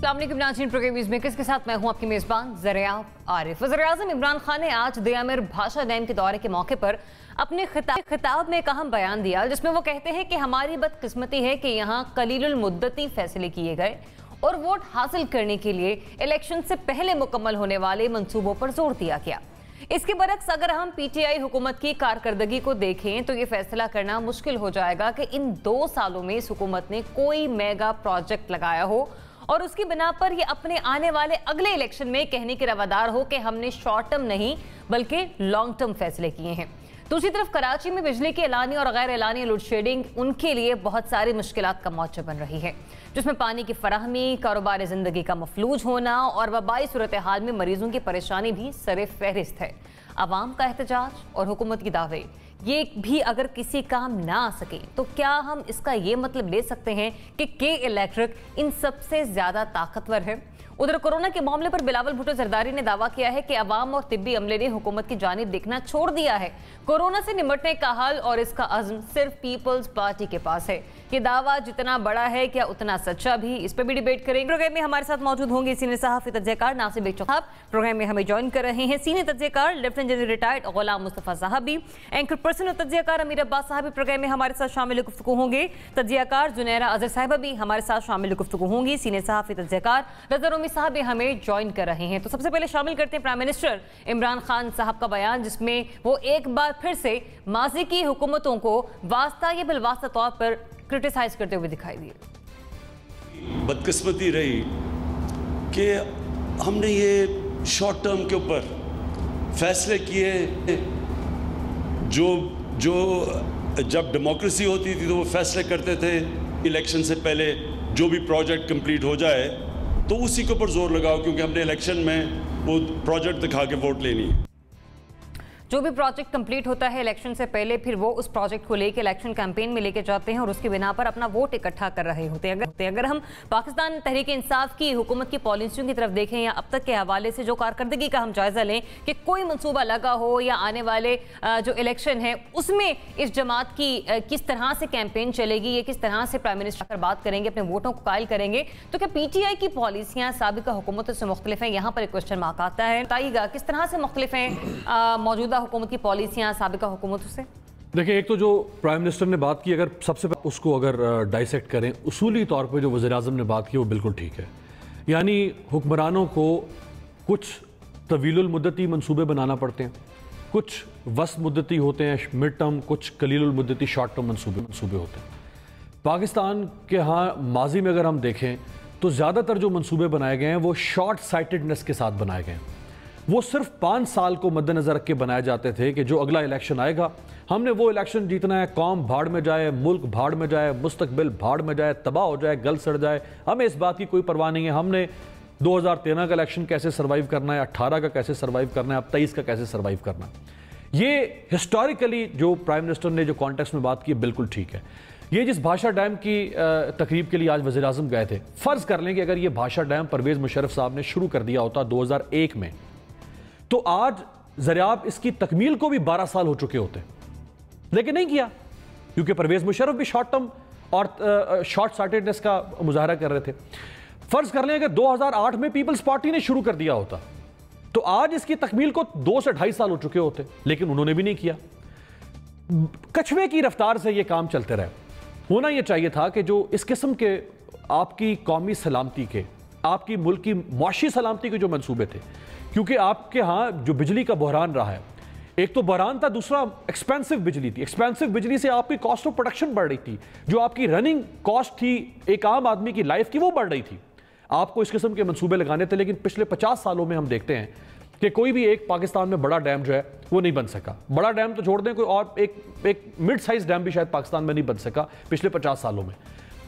अस्सलाम वालेकुम नाज़रीन, प्रोग्राम में किसके साथ मैं हूं आपकी मेज़बान ज़रिया आरिफ। वज़ीर-ए-आज़म इमरान खान ने आज दयामिर भाषा डैम के दौरे के मौके पर अपने खिताब में एक अहम बयान दिया, जिसमें वो कहते हैं कि हमारी बदकिस्मती है कि यहाँ कलीलुल मुद्दती फैसले किए गए और वोट हासिल करने के लिए इलेक्शन से पहले मुकम्मल होने वाले मंसूबों पर जोर दिया गया। इसके बरक्स अगर हम पीटीआई हुकूमत की कारकर्दगी को देखें तो ये फैसला करना मुश्किल हो जाएगा कि इन 2 सालों में इस हुकूमत ने कोई मेगा प्रोजेक्ट लगाया हो और उसकी बिना पर ये अपने आने वाले अगले इलेक्शन में कहने के रवादार हो कि हमने शॉर्ट टर्म नहीं बल्कि लॉन्ग टर्म फैसले किए हैं। दूसरी तरफ कराची में बिजली की एलानी और गैर एलानी लोड शेडिंग उनके लिए बहुत सारी मुश्किलात का मौजू बन रही है, जिसमें पानी की फराहमी, कारोबार जिंदगी का मफलूज होना और वबाई सूरत हाल में मरीजों की परेशानी भी सरे फहरिस्त है। आवाम का एहतजाज और हुकूमत की दावे ये भी अगर किसी काम ना आ सके तो क्या हम इसका ये मतलब ले सकते हैं कि के इलेक्ट्रिक इन सबसे ज्यादा ताकतवर है? उधर कोरोना के मामले पर बिलावल भुट्टो जरदारी ने दावा किया है कि अवाम और तिब्बी अमले ने हुकूमत की जानिब देखना छोड़ दिया है। कोरोना से निपटने का हल और इसका अज़्म सिर्फ पीपल्स पार्टी के पास है। ये दावा जितना बड़ा है क्या उतना सच्चा भी? इस पर भी डिबेट करेंगे। प्रोग्राम में हमारे साथ मौजूद होंगे सीनियर सहाफ़ी तज्ज़ियाकार नासिर बेग साहब, प्रोग्राम में हमें ज्वाइन कर रहे हैं सीनियर तज्ज़ियाकार लेफ्टिनेंट जनरल रिटायर्ड गुलाम मुस्तफ़ा साहब भी, एंकर पर्सन और तज्ज़ियाकार अमीर अब्बास साहब भी प्रोग्राम में हमारे साथ शामिल गुफ्तगू होंगे, तज्ज़ियाकार जुनैरा अज़हर साहिबा भी हमारे साथ शामिल गुफ्तगू होंगी, सीनियर सहाफ़ी तज्ज़ियाकार रज़ा रूमी साहब भी हमें ज्वाइन कर रहे हैं। तो सबसे पहले शामिल करते हैं प्राइम मिनिस्टर इमरान खान साहब का बयान, जिसमें वो एक बार फिर से माजी की हुकूमतों को वास्ता या बिलवास्ता तौर पर क्रिटिसाइज करते हुए दिखाई दिए। बदकिस्मती रही कि हमने ये शॉर्ट टर्म के ऊपर फैसले किए जो जब डेमोक्रेसी होती थी तो वो फैसले करते थे इलेक्शन से पहले जो भी प्रोजेक्ट कंप्लीट हो जाए तो उसी के ऊपर जोर लगाओ, क्योंकि हमने इलेक्शन में वो प्रोजेक्ट दिखा के वोट लेनी है। जो भी प्रोजेक्ट कंप्लीट होता है इलेक्शन से पहले फिर वो उस प्रोजेक्ट को लेके इलेक्शन कैंपेन में लेके जाते हैं और उसकी बिना पर अपना वोट इकट्ठा कर रहे होते हैं। अगर हम पाकिस्तान तहरीक इंसाफ की हुकूमत की पॉलिसियों की तरफ देखें या अब तक के हवाले से जो कारकर्दगी का हम जायजा लें कि कोई मंसूबा लगा हो या आने वाले जो इलेक्शन है उसमें इस जमात की किस तरह से कैंपेन चलेगी, ये किस तरह से प्राइम मिनिस्टर आकर बात करेंगे, अपने वोटों को कायल करेंगे, तो क्या पीटीआई की पॉलिसियाँ साबिका हुकूमतों से मुख्तलिफ हैं? यहाँ पर एक क्वेश्चन मार्क आता है। बताइएगा किस तरह से मुख्तलिफ हैं मौजूदा हुकूमत की पॉलिसियां साबिका हुकूमतों से? देखिए, एक तो जो प्राइम मिनिस्टर ने बात की, अगर सबसे पहले उसको अगर डाइसेक्ट करें, उसूली तौर पे जो वज़ीर-ए-आज़म ने बात की वो बिल्कुल ठीक है। यानी हुक्मरानों को कुछ तवीलुल मुद्दती मंसूबे बनाना पड़ते हैं, कुछ वस्त मुद्दती होते हैं मिड टर्म, कुछ कलीलुल मुद्दती शॉर्ट टर्म मंसूबे होते हैं। पाकिस्तान के यहाँ माजी में अगर हम देखें तो ज़्यादातर जो मंसूबे बनाए गए हैं वो शॉर्ट साइटेडनेस के साथ बनाए गए हैं। वो सिर्फ 5 साल को मद्देनजर रख के बनाए जाते थे कि जो अगला इलेक्शन आएगा हमने वो इलेक्शन जीतना है, कौम भाड़ में जाए, मुल्क भाड़ में जाए, मुस्तकबिल भाड़ में जाए, तबाह हो जाए, गल सड़ जाए, हमें इस बात की कोई परवाह नहीं है। हमने 2013 का इलेक्शन कैसे सर्वाइव करना है, 18 का कैसे सर्वाइव करना है, अब 23 का कैसे सर्वाइव करना है। ये हिस्टोरिकली जो प्राइम मिनिस्टर ने जो कॉन्टेक्स्ट में बात की बिल्कुल ठीक है। ये जिस भाषा डैम की तकरीब के लिए आज वज़ीर-ए-आज़म गए थे, फ़र्ज़ कर लें कि अगर ये भाषा डैम परवेज़ मुशर्रफ साहब ने शुरू कर दिया होता 2001 में, तो आज ज़रियाब इसकी तकमील को भी 12 साल हो चुके होते, लेकिन नहीं किया, क्योंकि परवेज़ मुशर्रफ भी शॉर्ट टर्म और शॉर्ट साइटेडनेस का मुजाहरा कर रहे थे। फ़र्ज़ कर लें अगर 2008 में पीपल्स पार्टी ने शुरू कर दिया होता तो आज इसकी तकमील को 2 से 2.5 साल हो चुके होते, लेकिन उन्होंने भी नहीं किया। कछुए की रफ्तार से ये काम चलते रहे। होना यह चाहिए था कि जो इस किस्म के आपकी कौमी सलामती के, आपकी मुल्क की मुआशी सलामती के जो मंसूबे थे, क्योंकि आपके यहाँ जो बिजली का बहरान रहा है, एक तो बहरान था, दूसरा एक्सपेंसिव बिजली थी। एक्सपेंसिव बिजली से आपकी कॉस्ट ऑफ प्रोडक्शन बढ़ रही थी, जो आपकी रनिंग कॉस्ट थी एक आम आदमी की लाइफ की, वो बढ़ रही थी। आपको इस किस्म के मंसूबे लगाने थे, लेकिन पिछले 50 सालों में हम देखते हैं कि कोई भी एक पाकिस्तान में बड़ा डैम जो है वो नहीं बन सका। बड़ा डैम तो छोड़ दें, कोई और एक मिड साइज डैम भी शायद पाकिस्तान में नहीं बन सका पिछले 50 सालों में।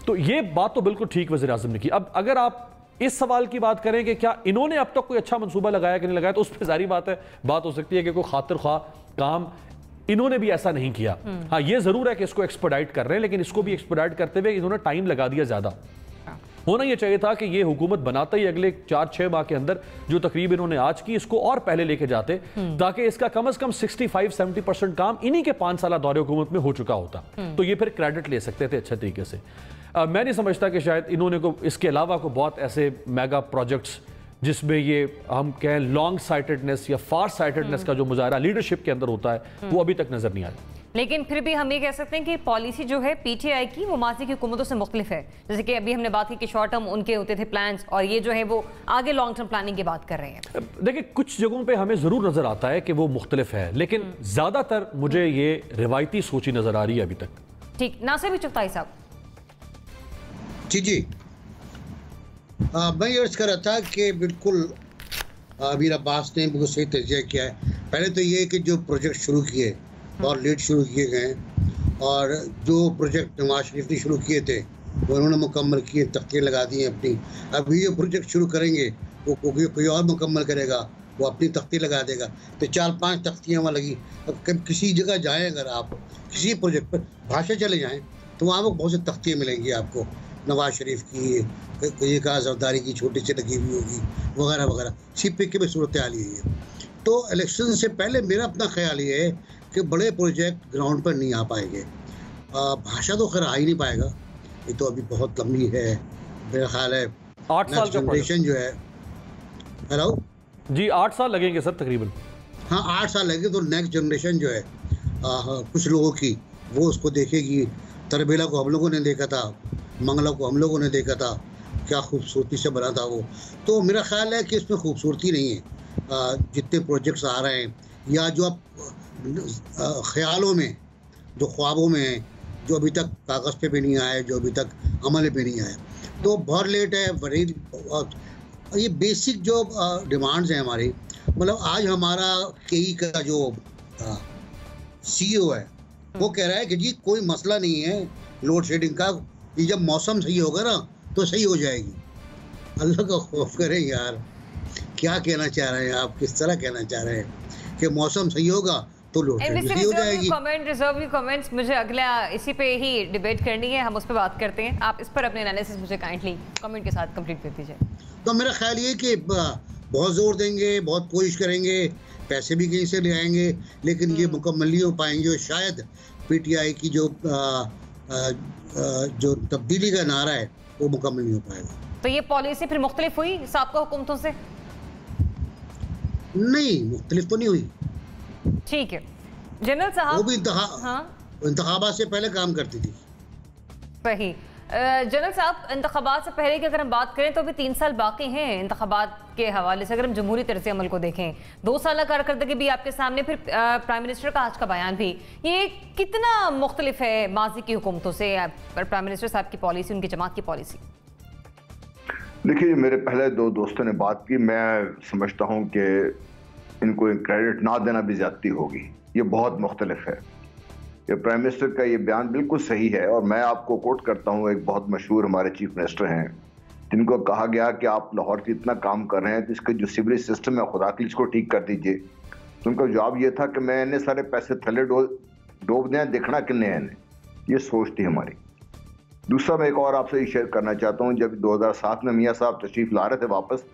तो ये बात तो बिल्कुल ठीक वज़ीर-ए-आज़म ने की। अब अगर आप इस सवाल की बात करें कि क्या इन्होंने अब तक कोई अच्छा मंसूबा लगाया कि नहीं लगाया, तो उस पर जारी बात है, बात हो सकती है कि कोई खातिर ख्वाह काम इन्होंने भी ऐसा नहीं किया। हाँ, ये जरूर है कि इसको एक्सपर्डाइट कर रहे हैं, लेकिन इसको भी एक्सपर्डाइट करते हुए इन्होंने टाइम लगा दिया ज्यादा। होना यह चाहिए था कि ये हुकूमत बनाता ही अगले 4-6 माह के अंदर जो तकरीब इन्होंने आज की इसको और पहले लेके जाते, ताकि इसका कम से कम 65-70% काम इन्हीं के 5 साल दौरे हुकूमत में हो चुका होता, तो ये फिर क्रेडिट ले सकते थे अच्छे तरीके से। मैं नहीं समझता कि शायद इन्होंने को इसके अलावा को बहुत ऐसे मेगा प्रोजेक्ट्स जिसमें ये हम कहें लॉन्ग साइटेडनेस या फार साइटेडनेस का जो मुजाहरा लीडरशिप के अंदर होता है वो अभी तक नजर नहीं आया। लेकिन फिर भी हम ये कह सकते हैं कि पॉलिसी जो है पीटीआई की वो माजी की हुकूमतों से मुख्तलिफ है। जैसे कि अभी हमने बात की कि शॉर्ट टर्म उनके होते थे प्लान्स, और ये जो है वो आगे लॉन्ग टर्म प्लानिंग की बात कर रहे हैं। देखिए, कुछ जगहों पे हमें जरूर नजर आता है कि वो मुख्तलिफ है, लेकिन ज्यादातर मुझे ये रिवायती सोची नजर आ रही है अभी तक। ठीक, नासिर चुगताई साहब। जी मैं ये अर्ज कर रहा था कि बिल्कुल अमीर अब्बास ने बिल्कुल सही तजिया किया है। पहले तो ये कि जो प्रोजेक्ट शुरू किए और लेट शुरू किए गए, और जो प्रोजेक्ट नवाज शरीफ ने शुरू किए थे वो उन्होंने मुकम्मल किए, तख्तियाँ लगा दी हैं अपनी। अभी जो प्रोजेक्ट शुरू करेंगे वो कोई और मुकम्मल करेगा, वो अपनी तख्ती लगा देगा। तो 4-5 तख्तियाँ वहाँ लगी। अब किसी जगह जाएँ, अगर आप किसी प्रोजेक्ट पर भाषा चले जाएँ तो वहाँ पर बहुत सी तख्तियाँ मिलेंगी आपको, नवाज शरीफ की, एक आज़ादारी की छोटी सी लगी हुई होगी, वगैरह वगैरह। CPK में सूरत हाल यही है। तो इलेक्शन से पहले मेरा अपना ख्याल ये है कि बड़े प्रोजेक्ट ग्राउंड पर नहीं आ पाएंगे। भाषा तो खैर आ ही नहीं पाएगा, ये तो अभी बहुत लंबी है। मेरा ख्याल है 8 साल जनरेशन जो है, हेलो जी 8 साल लगेंगे सर तकरीबन। हाँ 8 साल लगेंगे। तो नेक्स्ट जनरेशन जो है कुछ लोगों की, वो उसको देखेगी। तरबेला को हम लोगों ने देखा था, मंगला को हम लोगों ने देखा था, क्या खूबसूरती से बना था वो। तो मेरा ख्याल है कि इसमें खूबसूरती नहीं है। जितने प्रोजेक्ट्स आ रहे हैं या जो आप ख्यालों में, जो ख्वाबों में हैं, जो अभी तक कागज़ पे भी नहीं आए, जो अभी तक अमल पे नहीं आए, तो बहुत लेट है। बड़ी ये बेसिक जो डिमांड्स हैं हमारी, मतलब आज हमारा KE का जो CEO है वो कह रहा है कि जी कोई मसला नहीं है लोड शेडिंग का, ये जब मौसम सही होगा ना तो सही हो जाएगी। अल्लाह का खौफ करें यार, क्या कहना चाह रहे हैं आप, किस तरह कहना चाह रहे हैं कि मौसम सही होगा तो लोड शेडिंग सही हो जाएगी। रिजर्व कमेंट्स मुझे अगला इसी पे ही डिबेट करनी है, हम उस पर बात करते हैं। आप इस पर अपने एनालिसिस मुझे काइंडली कमेंट के साथ कंप्लीट कर दीजिए। तो मेरा ख्याल ये कि बहुत जोर देंगे, बहुत कोशिश करेंगे, पैसे भी कहीं से ले आएंगे, लेकिन ये मुकम्मल नहीं हो पाएंगे। और शायद PTI की जो तब्दीली का नारा है वो मुकम्मल नहीं हो पाएगा। तो ये पॉलिसी फिर मुख्तलिफ हुई साबका हुकूमतों से? नहीं, मुख्तलिफ तो नहीं हुई। ठीक है जनरल साहब, वो भी हाँ इंतखाबात से पहले काम करती थी। सही। जनरल साहब, इंतखाबात से पहले की अगर हम बात करें तो अभी 3 साल बाकी हैं इंतखाबात के हवाले से। अगर हम जमहूरी तर्ज़ अमल को देखें, 2 साल कारकर्दगी भी आपके सामने, फिर प्राइम मिनिस्टर का आज का बयान भी, ये कितना मुख्तलिफ है माजी की हुकूमतों से? प्राइम मिनिस्टर साहब की पॉलिसी, उनकी जमात की पॉलिसी। देखिए, मेरे पहले 2 दोस्तों ने बात की, मैं समझता हूँ कि इनको क्रेडिट ना देना भी ज्यादती होगी। ये बहुत मुख्तलिफ है। ये प्राइम मिनिस्टर का ये बयान बिल्कुल सही है, और मैं आपको कोट करता हूँ, एक बहुत मशहूर हमारे चीफ मिनिस्टर हैं जिनको कहा गया कि आप लाहौर से इतना काम कर रहे हैं तो इसका जो सिविल सिस्टम है खुदा के लिए इसको ठीक कर दीजिए। तो उनका जवाब ये था कि मैं इन्हें सारे पैसे थले डोब दें, देखना किन्ने हैं। ये सोच थी हमारी। दूसरा मैं एक और आपसे शेयर करना चाहता हूँ, जब 2007 में मियाँ साहब तशरीफ ला रहे थे वापस,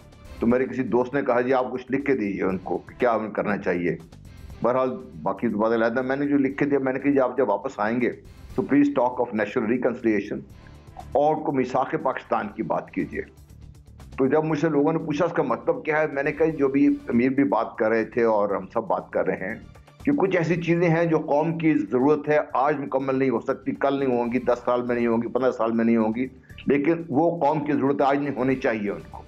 तो मेरे किसी दोस्त ने कहा जी आप कुछ लिख के दीजिए उनको कि क्या हमें करना चाहिए। बहरहाल बाकी तो बात अलग है, मैंने जो लिख के दिया, मैंने कहा आप जब वापस आएंगे तो please talk of national reconciliation और को मिसाक पाकिस्तान की बात कीजिए। तो जब मुझसे लोगों ने पूछा इसका मतलब क्या है, मैंने कहा जो भी अमीर भी बात कर रहे थे और हम सब बात कर रहे हैं कि कुछ ऐसी चीज़ें हैं जो कौम की ज़रूरत है, आज मुकम्मल नहीं हो सकती, कल नहीं होंगी, 10 साल में नहीं होंगी, 15 साल में नहीं होंगी, लेकिन वो कौम की ज़रूरत आज नहीं होनी चाहिए उनको,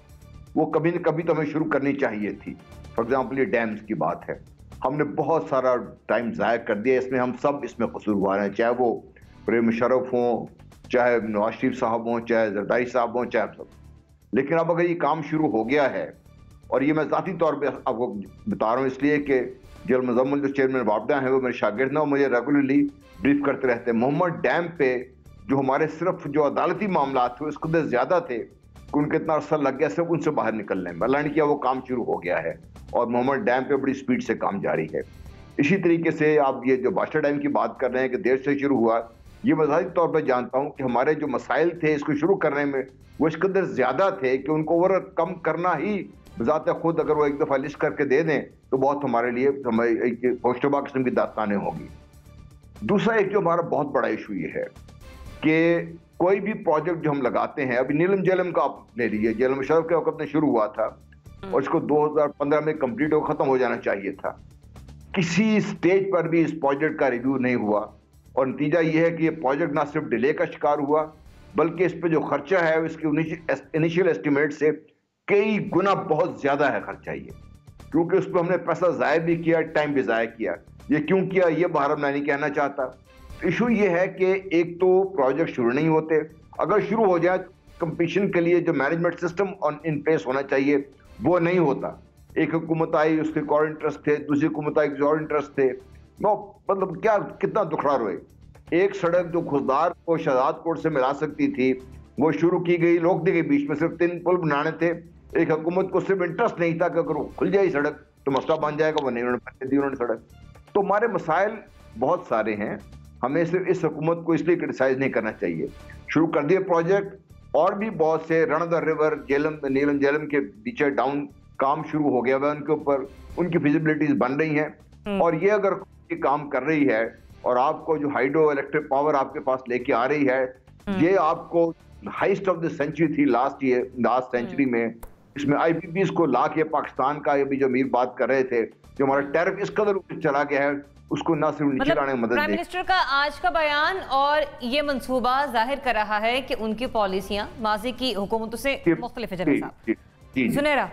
वो कभी न कभी तो हमें शुरू करनी चाहिए थी। फॉर एग्जाम्पल ये डैम्स की बात है, हमने बहुत सारा टाइम ज़ाया कर दिया, इसमें हम सब इसमें कसूरवार हैं, चाहे वो परवेज़ मुशर्रफ हों, चाहे नवाज शरीफ साहब हों, चाहे जरदारी साहब हों, चाहे सब। लेकिन अब अगर ये काम शुरू हो गया है, और ये मैं ज़ाती तौर पे आपको बता रहा हूँ इसलिए कि जल मुजम्मिल जो चेयरमैन वापडा हैं वो मेरे शागिर्द हैं और मुझे रेगुलरली ब्रीफ करते रहते हैं। मोहम्मद डैम पे जो हमारे सिर्फ जो अदालती मामला थे उसके अंदर ज़्यादा थे कि उनके इतना अर्सा लग गया सिर्फ उनसे बाहर निकलने में, अल्लाह ने किया वो काम शुरू हो गया है और मोहम्मद डैम पे बड़ी स्पीड से काम जारी है। इसी तरीके से आप ये जो बादशाह डैम की बात कर रहे हैं कि देर से शुरू हुआ, ये मैं ज़ाहिर तौर पर जानता हूँ कि हमारे जो मसाइल थे इसको शुरू करने में वो इस कदर ज़्यादा थे कि उनको ओवरकम करना ही बज़ात खुद अगर वो एक दफ़ा लिस्ट करके दे दें तो बहुत हमारे लिए पोशतबा किस्म की दास्तानें होगी। दूसरा एक जो हमारा बहुत बड़ा इशू ये है कि कोई भी प्रोजेक्ट जो हम लगाते हैं, अभी नीलम झेलम का आप ले लीजिए, झेलम मुशर्रफ के वक्त में शुरू हुआ था और इसको 2015 में कंप्लीट हो खत्म हो जाना चाहिए था। किसी स्टेज पर भी इस प्रोजेक्ट का रिव्यू नहीं हुआ और नतीजा ये है कि ये प्रोजेक्ट ना सिर्फ डिले का शिकार हुआ बल्कि इस पे जो खर्चा है इसकी इनिशियल एस्टिमेट से कई गुना बहुत ज्यादा है खर्चा ये, क्योंकि उस पर हमने पैसा ज़ाया भी किया, टाइम भी ज़ाया किया। ये क्यों किया ये बाहर मैं नहीं कहना चाहता। इशू ये है कि एक तो प्रोजेक्ट शुरू नहीं होते, अगर शुरू हो जाए कंपटीशन के लिए जो मैनेजमेंट सिस्टम इन प्लेस होना चाहिए वो नहीं होता। एक हुकूमत आई, उसके और इंटरेस्ट थे, दूसरी हुकूमत आई, और इंटरेस्ट थे, वो मतलब क्या कितना दुखड़ा रोए। एक सड़क जो खुशदार को शहजादपुर से मिला सकती थी वो शुरू की गई, रोक दी गई बीच में, सिर्फ 3 पुल बनाने थे। एक हुकूमत को सिर्फ इंटरेस्ट नहीं था कि अगर वो खुल जाए सड़क तो मसला बन जाएगा, वो नहीं उन्होंने दी उन्होंने सड़क। तो हमारे मसाइल बहुत सारे हैं, हमें सिर्फ इस हुकूमत को इसलिए क्रिटिसाइज नहीं करना चाहिए। शुरू कर दिए प्रोजेक्ट, और भी बहुत से रन द रिवर नीलम झेलम के पीछे डाउन काम शुरू हो गया हुआ उनके ऊपर, उनकी फिजिबिलिटीज बन रही हैं। और ये अगर काम कर रही है और आपको जो हाइड्रो इलेक्ट्रिक पावर आपके पास लेके आ रही है, ये आपको हाइस्ट ऑफ द सेंचुरी थी लास्ट सेंचुरी में, इसमें IPPs को ला के पाकिस्तान का, अभी जो अमीर बात कर रहे थे, जो हमारा टैरिफ इस कदर ऊपर चला गया है उसको ना सिर्फ नीचे लाने में मदद। प्राइम मिनिस्टर का आज का बयान और ये मंसूबा जाहिर कर रहा है कि उनकी पॉलिसियां माजी की हुकूमतों से मुख्तलिफ है। जनरल साहब सुनेरा,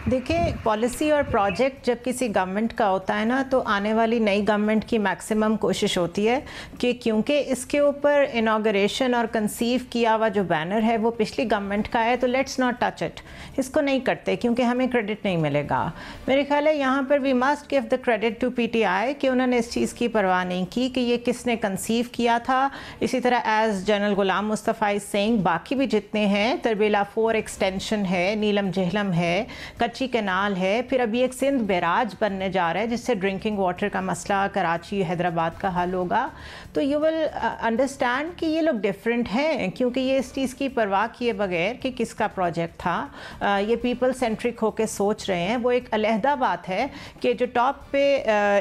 देखिए, पॉलिसी और प्रोजेक्ट जब किसी गवर्नमेंट का होता है ना, तो आने वाली नई गवर्नमेंट की मैक्सिमम कोशिश होती है कि क्योंकि इसके ऊपर इनाग्रेशन और कंसीव किया हुआ जो बैनर है वो पिछली गवर्नमेंट का है, तो लेट्स नॉट टच इट, इसको नहीं करते क्योंकि हमें क्रेडिट नहीं मिलेगा। मेरे ख्याल है यहाँ पर we must give the credit to PTI कि उन्होंने इस चीज़ की परवाह नहीं की कि ये किसने कंसीव किया था। इसी तरह as general Ghulam Mustafa is saying, बाकी भी जितने हैं, तरबेला 4 एक्सटेंशन है, नीलम झेलम है, कच्ची कैनाल है, फिर अभी एक सिंध बैराज बनने जा रहा है जिससे ड्रिंकिंग वाटर का मसला कराची हैदराबाद का हल होगा। तो यू विल अंडरस्टैंड कि ये लोग डिफरेंट हैं क्योंकि ये इस चीज़ की परवाह किए बगैर कि किसका प्रोजेक्ट था, ये पीपल सेंट्रिक होकर सोच रहे हैं। वो एक अलहदा बात है कि जो टॉप पे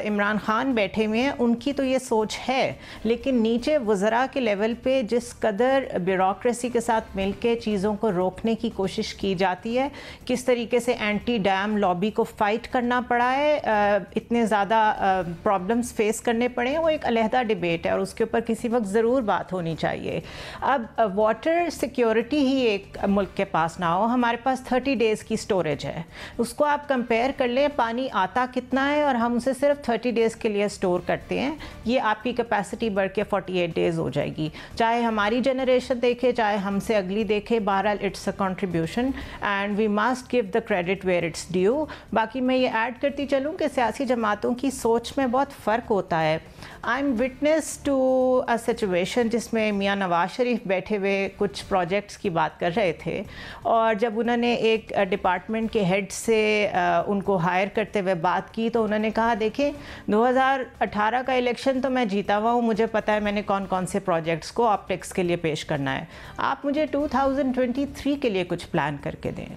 इमरान खान बैठे हुए हैं उनकी तो ये सोच है, लेकिन नीचे वज़रा के लेवल पे जिस कदर ब्यूरोक्रेसी के साथ मिल के चीज़ों को रोकने की कोशिश की जाती है, किस तरीके से एंटी डैम लॉबी को फाइट करना पड़ा है, इतने ज़्यादा प्रॉब्लम्स फेस करने पड़े हैं, वो एक अलहदा डिबेट है और उसके ऊपर किसी वक्त ज़रूर बात होनी चाहिए। अब वाटर सिक्योरिटी ही एक मुल्क के पास ना हो, हमारे पास 30 डेज़ की स्टोरेज है, उसको आप कंपेयर कर लें, पानी आता कितना है और हम उसे सिर्फ 30 डेज़ के लिए स्टोर करते हैं, ये आपकी कैपेसिटी बढ़ के 48 डेज़ हो जाएगी। चाहे हमारी जनरेशन देखे, चाहे हमसे अगली देखे, बहरहाल it's a contribution and we must give the credit where it's due. बाकी मैं ये ऐड करती चलूँ कि सियासी जमातों की सोच में बहुत फ़र्क होता है। I am witness to a situation जिसमें मियाँ नवाज शरीफ बैठे हुए कुछ प्रोजेक्ट्स की बात कर रहे थे और जब उन्होंने एक डिपार्टमेंट के हेड से उनको हायर करते हुए बात की तो उन्होंने कहा, देखें 2018 का इलेक्शन तो मैं जीता हुआ हूँ, मुझे पता है मैंने कौन कौन से प्रोजेक्ट्स को ऑप्टिक्स के लिए पेश करना है, आप मुझे 2023 के लिए कुछ प्लान करके दें।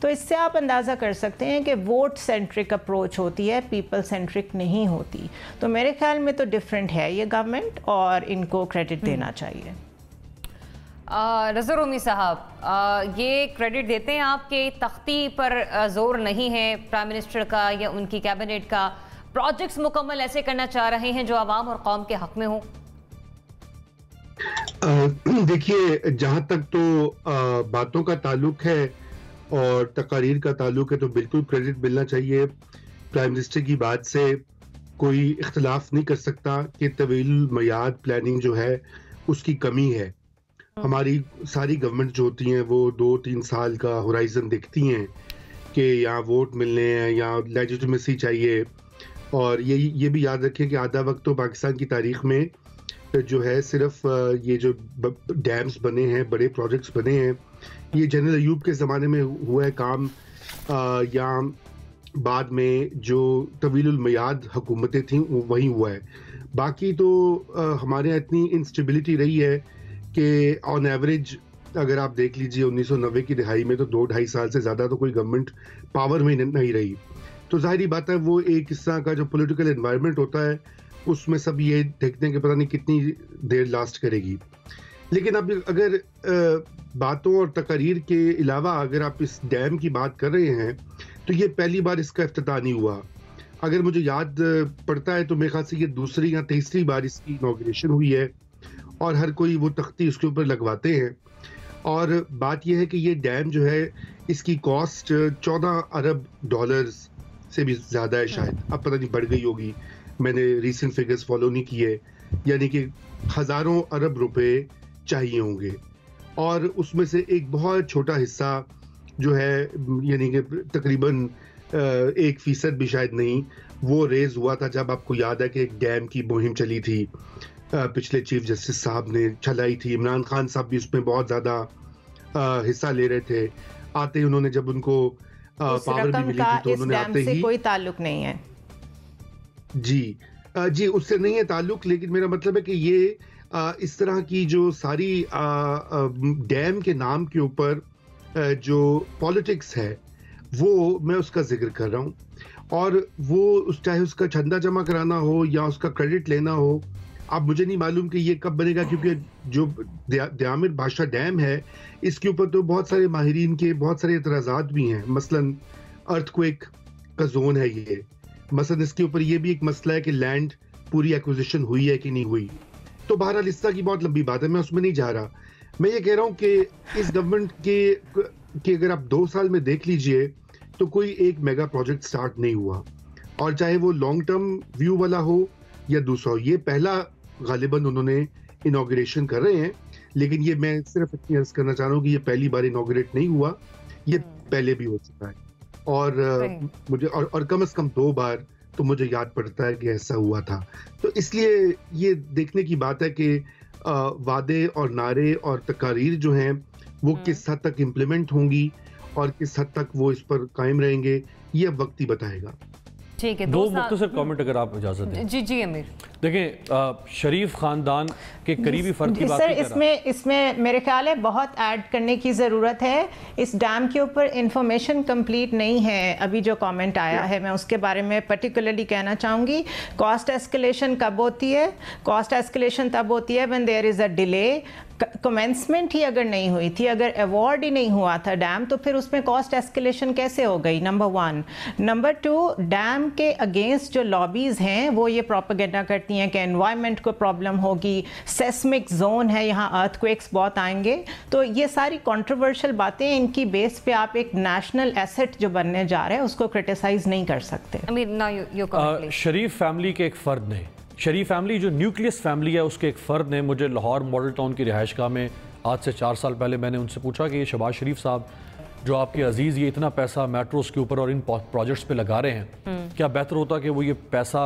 तो इससे आप अंदाज़ा कर सकते हैं कि वोट सेंट्रिक अप्रोच होती है, पीपल सेंट्रिक नहीं होती। तो मेरे ख्याल में तो डिफरेंट है ये गवर्नमेंट और इनको क्रेडिट देना चाहिए। रज़ा रूमी साहब, ये क्रेडिट देते हैं आपके तख्ती पर जोर नहीं है प्राइम मिनिस्टर का या उनकी कैबिनेट का, प्रोजेक्ट्स मुकम्मल ऐसे करना चाह रहे हैं जो आवाम और कौम के हक में हो? देखिए, जहाँ तक तो बातों का ताल्लुक है और तकारीर का ताल्लुक है तो बिल्कुल क्रेडिट मिलना चाहिए। प्राइम मिनिस्टर की बात से कोई इख्तलाफ नहीं कर सकता कि तवील मियाद प्लानिंग जो है उसकी कमी है। हमारी सारी गवर्नमेंट जो होती हैं वो 2-3 साल का होराइजन देखती हैं कि यहाँ वोट मिलने हैं, यहाँ लेजिटिमेसी चाहिए। और ये भी याद रखें कि आधा वक्त तो पाकिस्तान की तारीख में जो है सिर्फ ये जो डैम्स बने हैं, बड़े प्रोजेक्ट्स बने हैं, ये जनरल अयूब के ज़माने में हुआ है काम, या बाद में जो तवीलुल मियाद हुकूमतें थीं वही हुआ है। बाकी तो हमारे यहाँ इतनी इंस्टेबिलिटी रही है कि ऑन एवरेज अगर आप देख लीजिए 1990 की दिहाई में तो 2-2.5 साल से ज़्यादा तो कोई गवर्नमेंट पावर में नहीं रही। तो जाहिर बात है वो एक इस तरह का जो पॉलिटिकल एनवायरनमेंट होता है उसमें सब ये देखते हैं कि पता नहीं कितनी देर लास्ट करेगी। लेकिन अब अगर बातों और तकारीर के अलावा अगर आप इस डैम की बात कर रहे हैं तो ये पहली बार इसका इफ्तिताह नहीं हुआ। अगर मुझे याद पड़ता है तो मेरे ख्याल से ये दूसरी या तीसरी बार इसकी इनॉग्रेशन हुई है और हर कोई वो तख्ती उसके ऊपर लगवाते हैं। और बात यह है कि ये डैम जो है इसकी कॉस्ट 14 अरब डॉलर्स से भी ज़्यादा है शायद, अब पता नहीं बढ़ गई होगी, मैंने रीसेंट फिगर्स फॉलो नहीं किए, यानी कि हज़ारों अरब रुपए चाहिए होंगे। और उसमें से एक बहुत छोटा हिस्सा जो है यानी कि तकरीबन 1% भी शायद नहीं, वो रेज हुआ था जब आपको याद है कि एक डैम की मुहिम चली थी, पिछले चीफ जस्टिस साहब ने चलाई थी, इमरान खान साहब भी उसमें बहुत ज़्यादा हिस्सा ले रहे थे। आते ही उन्होंने जब उनको पावर भी मिली थी तो उन्होंने आते ही कोई ताल्लुक नहीं है जी उससे नहीं है ताल्लुक, लेकिन मेरा मतलब है कि ये इस तरह की जो सारी डैम के नाम के ऊपर जो पॉलिटिक्स है वो मैं उसका जिक्र कर रहा हूँ। और वो चाहे उसका चंदा जमा कराना हो या उसका क्रेडिट लेना हो, अब मुझे नहीं मालूम कि ये कब बनेगा, क्योंकि जो दयामिर बादशाह डैम है इसके ऊपर तो बहुत सारे माहिरीन के बहुत सारे एतराज़ात भी हैं। मसलन अर्थक्वेक का जोन है ये, मसलन इसके ऊपर ये भी एक मसला है कि लैंड पूरी एक्विजिशन हुई है कि नहीं हुई। तो बहरहाल इस तरह की बहुत लंबी बात है, मैं उसमें नहीं जा रहा। मैं ये कह रहा हूँ कि इस गवर्नमेंट के अगर आप 2 साल में देख लीजिए तो कोई एक मेगा प्रोजेक्ट स्टार्ट नहीं हुआ, और चाहे वो लॉन्ग टर्म व्यू वाला हो या दूसरा हो। ये पहला गालिबन उन्होंने इनॉग्रेशन कर रहे हैं, लेकिन ये मैं सिर्फ इतनी अर्ज करना चाह रहा हूँ कि ये पहली बार इनॉग्रेट नहीं हुआ, ये पहले भी हो चुका है। और मुझे और कम से कम 2 बार तो मुझे याद पड़ता है कि ऐसा हुआ था। तो इसलिए ये देखने की बात है कि वादे और नारे और तकारीर जो हैं वो किस हद तक इम्प्लीमेंट होंगी और किस हद तक वो इस पर कायम रहेंगे, ये अब वक्त ही बताएगा। ठीक है, 2 मुख्तसर कमेंट अगर आप इजाजत दें। जी अमीर। देखें, शरीफ खानदान के करीबी फर्द की बात सर, इसमें मेरे ख्याल है बहुत ऐड करने की ज़रूरत है। इस डैम के ऊपर इंफॉर्मेशन कंप्लीट नहीं है। अभी जो कमेंट आया है मैं उसके बारे में पर्टिकुलरली कहना चाहूँगी। कॉस्ट एस्केलेशन कब होती है? कॉस्ट एस्केलेशन तब होती है when there is a delay. Commencement ही अगर नहीं हुई थी, अगर अवार्ड ही नहीं हुआ था डैम, तो फिर उसमें कॉस्ट एस्केलेशन कैसे हो गई? नंबर 1। नंबर 2, डैम के अगेंस्ट जो लॉबीज़ हैं वो ये प्रोपेगेंडा करती हैं कि एनवायरनमेंट को प्रॉब्लम होगी, सेस्मिक जोन है, यहाँ अर्थक्वेक्स बहुत आएंगे। तो ये सारी कंट्रोवर्शियल बातें, इनकी बेस पे आप एक नेशनल एसेट जो बनने जा रहे हैं उसको क्रिटिसाइज नहीं कर सकते। शरीफ फैमिली के एक फर्द ने, शरीफ फैमिली जो न्यूक्लियस फैमिली है उसके एक फ़र्द ने मुझे लाहौर मॉडल टाउन की रिहाइशगाह में आज से 4 साल पहले मैंने उनसे पूछा कि ये शहबाज शरीफ साहब जो आपके अजीज़ ये इतना पैसा मेट्रोस के ऊपर और इन प्रोजेक्ट्स पे लगा रहे हैं, क्या बेहतर होता कि वो ये पैसा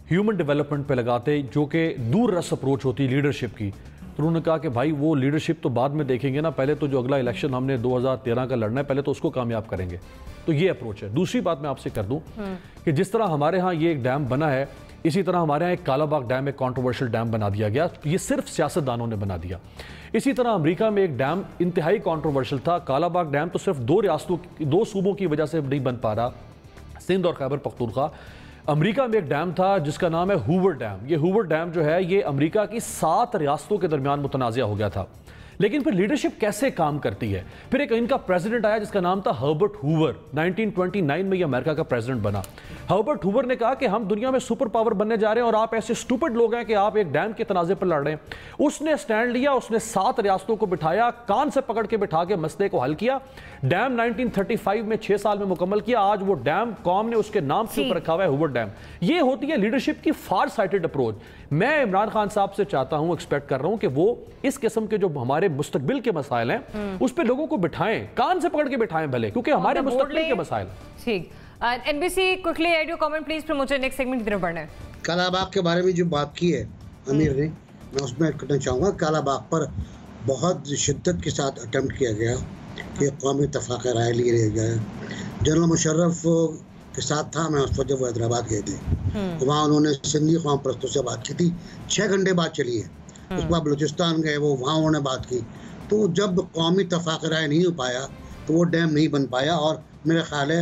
ह्यूमन डेवलपमेंट पे लगाते जो कि दूर रस अप्रोच होती लीडरशिप की? तो उन्होंने कहा कि भाई वो लीडरशिप तो बाद में देखेंगे ना, पहले तो जो अगला इलेक्शन हमने 2013 का लड़ना है पहले तो उसको कामयाब करेंगे। तो ये अप्रोच है। दूसरी बात मैं आपसे कर दूं कि जिस तरह हमारे यहाँ ये एक डैम बना है, इसी तरह हमारे यहाँ एक कालाबाग डैम, एक कंट्रोवर्शियल डैम बना दिया गया। ये सिर्फ सियासतदानों ने बना दिया। इसी तरह अमेरिका में एक डैम इंतहाई कंट्रोवर्शियल था। कालाबाग डैम तो सिर्फ 2 रियासतों, 2 सूबों की वजह से नहीं बन पा रहा, सिंध और खैबर पख्तूनख्वा। अमेरिका में एक डैम था जिसका नाम है हूवर डैम। ये हूवर डैम जो है ये अमेरिका की 7 रियासतों के दरमियान मुतनाज़ा हो गया था। लेकिन फिर लीडरशिप कैसे काम करती है? फिर एक इनका प्रेसिडेंट आया जिसका नाम था हर्बर्ट हूवर। 1929 में ये अमेरिका का प्रेसिडेंट बना। हर्बर्ट हूवर ने कहा कि हम दुनिया में सुपर पावर बनने जा रहे हैं और आप ऐसे स्टूपिड लोग हैं कि आप एक डैम के तनाज़े पर लड़ रहे हैं। उसने स्टैंड लिया, उसने 7 रियासतों को बिठाया, कान से पकड़ के बिठा के मसले को हल किया। डैम 1935 में 6 साल में मुकम्मल किया। आज वो डैम कौम ने उसके नाम से ऊपर रखा हुआ है, हूवर डैम। ये होती है लीडरशिप की फार साइटेड अप्रोच। मैं इमरान खान साहब से चाहता हूं, एक्सपेक्ट कर रहा हूं कि वो इस किस्म के जो हमारे मुस्तकबिल के मसाइल हैं उस पर लोगों को बिठाएं, कान से पकड़ के बिठाएं भले, क्योंकि हमारे मुस्तकबिल के मसाइल। ठीक, NBC quickly add your comment please, फिर मुझे नेक्स्ट सेगमेंट की तरफ बढ़ना है। कालाबाग के बारे में जो बात की है अमीर ने, मैं उसमें कहना चाहूँगा कालाबाग पर बहुत शिद्दत के साथ अटेम्प्ट किया गया कि कौमी इत्तफाक राय लिए जाए। जनरल मुशर्रफ के साथ था, मैं उस वक्त जब वो हैदराबाद गए थे, तो वहाँ उन्होंने सिंधी कौम परस्तों से बात की थी, 6 घंटे बात चली है। उसके बाद बलूचिस्तान गए, वो वहाँ उन्होंने बात की। तो जब कौमी इत्तेफाक राय नहीं हो पाया तो वो डैम नहीं बन पाया और मेरा ख्याल है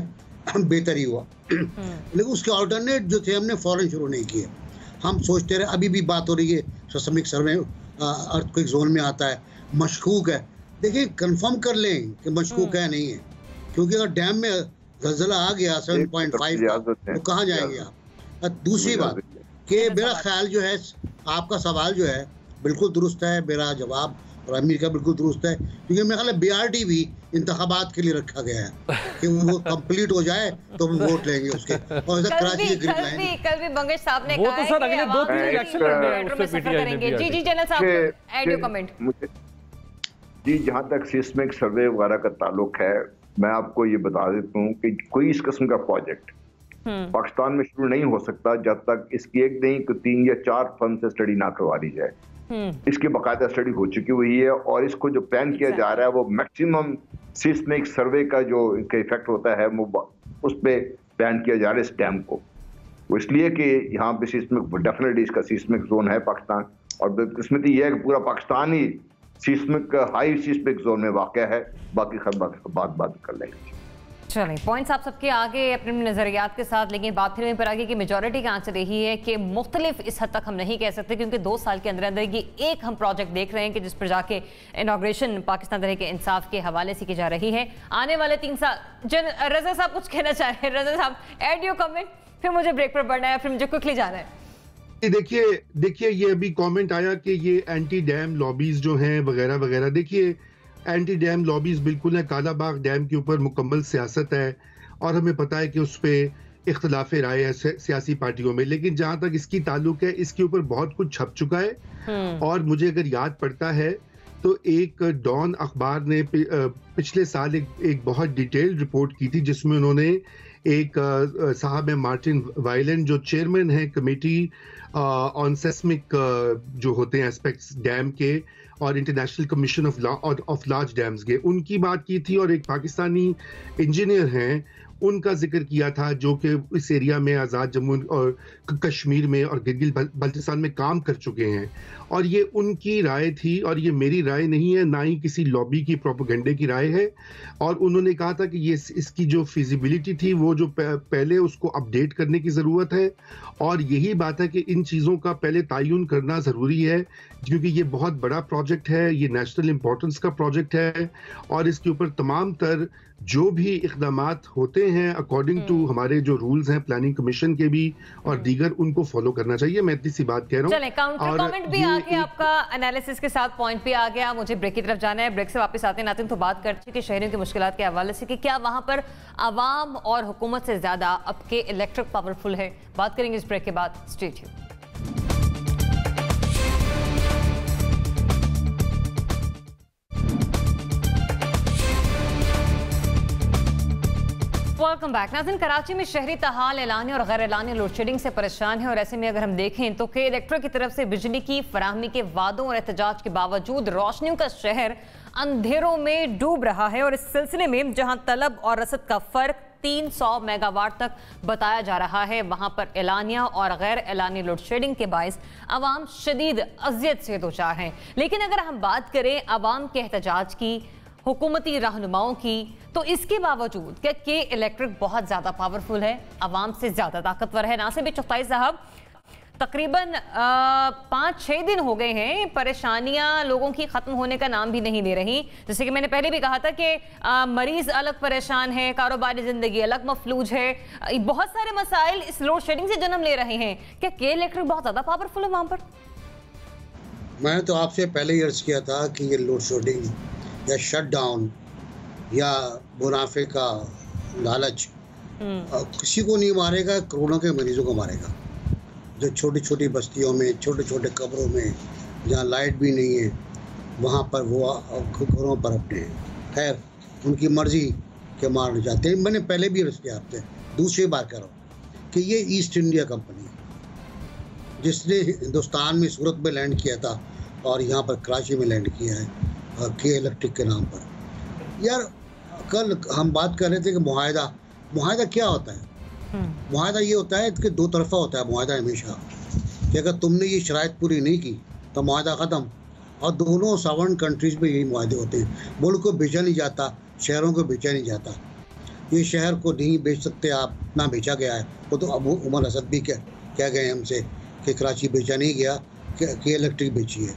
बेहतर ही हुआ। लेकिन उसके ऑल्टरनेट जो थे हमने फ़ौरन शुरू नहीं किए। हम सोचते रहे, अभी भी बात हो रही है सेस्मिक सर्वे अर्थक्वेक जोन में आता है, मशकूक है। देखिए कंफर्म कर लें कि मशकूक है नहीं है, क्योंकि अगर डैम में ज़लज़ला आ गया 7.5 तो कहाँ जाएंगे आप। दूसरी बात कि मेरा ख्याल जो है, आपका सवाल जो है बिल्कुल दुरुस्त है, मेरा जवाब और अमीर का बिल्कुल दुरुस्त है, क्योंकि मेरा ख्याल है BRT भी इंतखाबात के लिए रखा गया है कि वो कंप्लीट हो जाए तो हम वोट लेंगे उसके। और कराची की ग्रिड लाइन कल भी बंगश साहब ने कहा है कि अगले 2-3 रिएक्शन करेंगे। जी जनरल साहब, ऐड योर कमेंट। जी, जहाँ तक सिस्मिक सर्वे वगैरह का ताल्लुक है, मैं आपको ये बता देता हूँ कि कोई इस किस्म का प्रोजेक्ट पाकिस्तान में शुरू नहीं हो सकता जब तक इसकी एक नहीं तो 3 या 4 फर्म से स्टडी ना करवा ली जाए। इसकी बाकायदा स्टडी हो चुकी हुई है और इसको जो प्लान किया जा रहा है वो मैक्सिमम सिस्मिक सर्वे का जो इनका इफेक्ट होता है वो उस पर प्लान किया जा रहा है इस डैम को। वो इसलिए कि यहाँ पे सिस्मिक डेफिनेटली इसका सिस्मिक जोन है पाकिस्तान, और बदकिस्मती ये है कि पूरा पाकिस्तान ही सिस्मिक हाई सिस्मिक जोन में वाक़ है। बाकी बात कर लेंगे। चलें, पॉइंट्स आप सबके आगे अपने नज़रियात के साथ, लेकिन बात फिर पर आगे कि मेजॉरिटी का आंसर यही है कि मुख्तलिफ इस हद तक हम नहीं कह सकते, क्योंकि 2 साल के अंदर अंदर ये एक हम प्रोजेक्ट देख रहे हैं कि जिस पर जाके इनाग्रेशन पाकिस्तान तहरीक इंसाफ के हवाले से की जा रही है। आने वाले 3 साल, रजा साहब कुछ कहना चाह रहे हैं? रजा साहब ऐड योर कमेंट, फिर मुझे ब्रेक पर बढ़ना है, फिर मुझे क्विकली जाना है। देखिए ये अभी कमेंट आया कि ये एंटी डैम लॉबीज जो हैं वगैरह वगैरह। देखिए एंटी डैम लॉबीज बिल्कुल है, काला बाग डैम के ऊपर मुकम्मल सियासत है और हमें पता है कि उस पर इख्तलाफ राय है सियासी पार्टियों में, लेकिन जहाँ तक इसकी ताल्लुक है इसके ऊपर बहुत कुछ छप चुका है। और मुझे अगर याद पड़ता है तो एक डॉन अखबार ने पिछले साल एक बहुत डिटेल्ड रिपोर्ट की थी जिसमें उन्होंने एक साहब है मार्टिन वायलेंट जो चेयरमैन है कमेटी ऑन सेस्मिक जो होते हैं एस्पेक्ट्स डैम के और international commission of large dams के, उनकी बात की थी। और एक पाकिस्तानी इंजीनियर हैं उनका जिक्र किया था जो कि इस एरिया में आज़ाद जम्मू और कश्मीर में और गिलगित बल्तिस्तान में काम कर चुके हैं। और ये उनकी राय थी और ये मेरी राय नहीं है, ना ही किसी लॉबी की प्रोपेगेंडे की राय है। और उन्होंने कहा था कि ये इसकी जो फिजिबिलिटी थी वो जो पहले उसको अपडेट करने की ज़रूरत है। और यही बात है कि इन चीज़ों का पहले तयन करना ज़रूरी है, क्योंकि ये बहुत बड़ा प्रोजेक्ट है, ये नेशनल इम्पोर्टेंस का प्रोजेक्ट है और इसके ऊपर तमाम तर जो भी इक़दामात होते हैं अकॉर्डिंग टू हमारे जो रूल्स हैं प्लानिंग कमीशन के भी और दीगर, उनको फॉलो करना चाहिए। मैं इतनी सी बात कह रहा हूँ। चलें, काउंटर कमेंट भी आ गया, आपका एनालिसिस के साथ पॉइंट भी आ गया। मुझे ब्रेक की तरफ जाना है, ब्रेक से वापस आते हैं नातिन तो बात करते कि शहरियों की मुश्किलात के हवाले से कि क्या वहां पर आवाम और हुकूमत से ज्यादा अब के इलेक्ट्रिक पावरफुल है। बात करेंगे इस ब्रेक के बाद। Stay tuned. Welcome back. नाज़रीन, कराची में शहरी तहाल एलानी और गैर एलानी लोड शेडिंग से परेशान है और ऐसे में अगर हम देखें तो के इलेक्ट्रिक की तरफ से बिजली की फराहमी के वादों और एहतजाज के बावजूद रोशनियों का शहर अंधेरों में डूब रहा है। और इस सिलसिले में जहां तलब और रसद का फर्क 300 मेगावाट तक बताया जा रहा है, वहां पर एलानिया और गैर एलानी लोड शेडिंग के बायस अवाम शदीद अजियत से दो चार हैं। लेकिन अगर हम बात करें अवाम के एहतजाज की, हुकूमती रहनुमाओं की, तो इसके बावजूद क्या के इलेक्ट्रिक बहुत ज़्यादा पावरफुल है, अवाम से ज़्यादा ताकतवर है। नासिर बिन चुगताई साहब, तकरीबन 5-6 दिन हो गए हैं, परेशानियां लोगों की ख़त्म होने का नाम भी नहीं ले रही। जैसे कि मैंने पहले भी कहा था कि मरीज़ अलग परेशान है, कारोबारी ज़िंदगी अलग मफलूज है, बहुत सारे मसाइल इस लोड शेडिंग से जन्म ले रहे हैं। क्या के इलेक्ट्रिक बहुत ज़्यादा पावरफुल है वहाँ पर? मैंने तो आपसे पहले ही अर्ज़ किया था कि ये लोड शेडिंग या शटडाउन या मुनाफे का लालच किसी को नहीं मारेगा, करोड़ों के मरीजों को मारेगा। जो छोटी छोटी बस्तियों में, छोटे छोटे कब्रों में जहाँ लाइट भी नहीं है, वहाँ पर वो घरों पर अपने खैर उनकी मर्जी के मारने जाते हैं। मैंने पहले भी अर्ज़ किया आपसे, दूसरी बार कह रहा हूँ कि ये ईस्ट इंडिया कंपनी जिसने हिंदुस्तान में सूरत में लैंड किया था और यहाँ पर कराची में लैंड किया है के इलेक्ट्रिक के नाम पर। यार कल हम बात कर रहे थे कि मुआहदा क्या होता है। मुआहदा ये होता है कि दो तरफा होता है मुआहदा हमेशा, कि अगर तुमने ये शराइत पूरी नहीं की तो मुआहदा ख़त्म। और दोनों सॉवरेन कंट्रीज़ में यही मुआहदे होते हैं। मुल्क को बेचा नहीं जाता, शहरों को बेचा नहीं जाता। ये शहर को नहीं बेच सकते आप, ना बेचा गया है। वो तो अब उमर असद भी कह गए हमसे कि कराची बेचा नहीं गया, के इलेक्ट्रिक बेची है।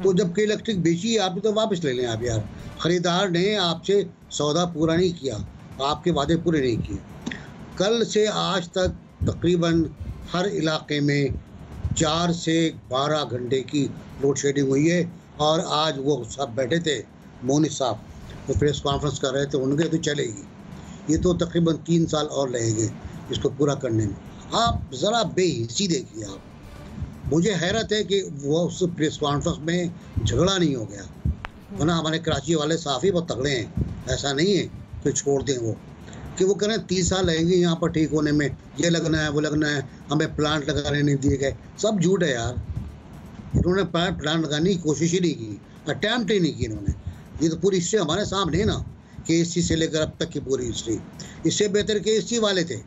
तो जब के इलेक्ट्रिक बेची है आपने तो वापस ले लें आप यार। ख़रीदार ने आपसे सौदा पूरा नहीं किया, आपके वादे पूरे नहीं किए। कल से आज तक तकरीबन हर इलाके में 4 से 12 घंटे की लोड शेडिंग हुई है। और आज वो सब बैठे थे, मोनी साहब वो प्रेस कॉन्फ्रेंस कर रहे थे, उनके तो चलेगी। ये तो तकरीबन 3 साल और लगेंगे इसको पूरा करने में। आप ज़रा बेहिसी देखिए आप। मुझे हैरत है कि वो उस प्रेस कॉन्फ्रेंस में झगड़ा नहीं हो गया, वरना हमारे कराची वाले साफ़ी बहुत तगड़े हैं। ऐसा नहीं है कि छोड़ दें वो, कि वो करें 30 साल लगेंगे यहाँ पर ठीक होने में, ये लगना है वो लगना है, हमें प्लांट लगाने नहीं दिए गए। सब झूठ है यार। इन्होंने प्लांट लगाने की कोशिश ही नहीं की, अटैम्प्ट ही नहीं की इन्होंने। ये तो पूरी हिस्ट्री हमारे सामने है ना, KSC से लेकर अब तक की पूरी हिस्ट्री। इससे बेहतर KSC वाले थे,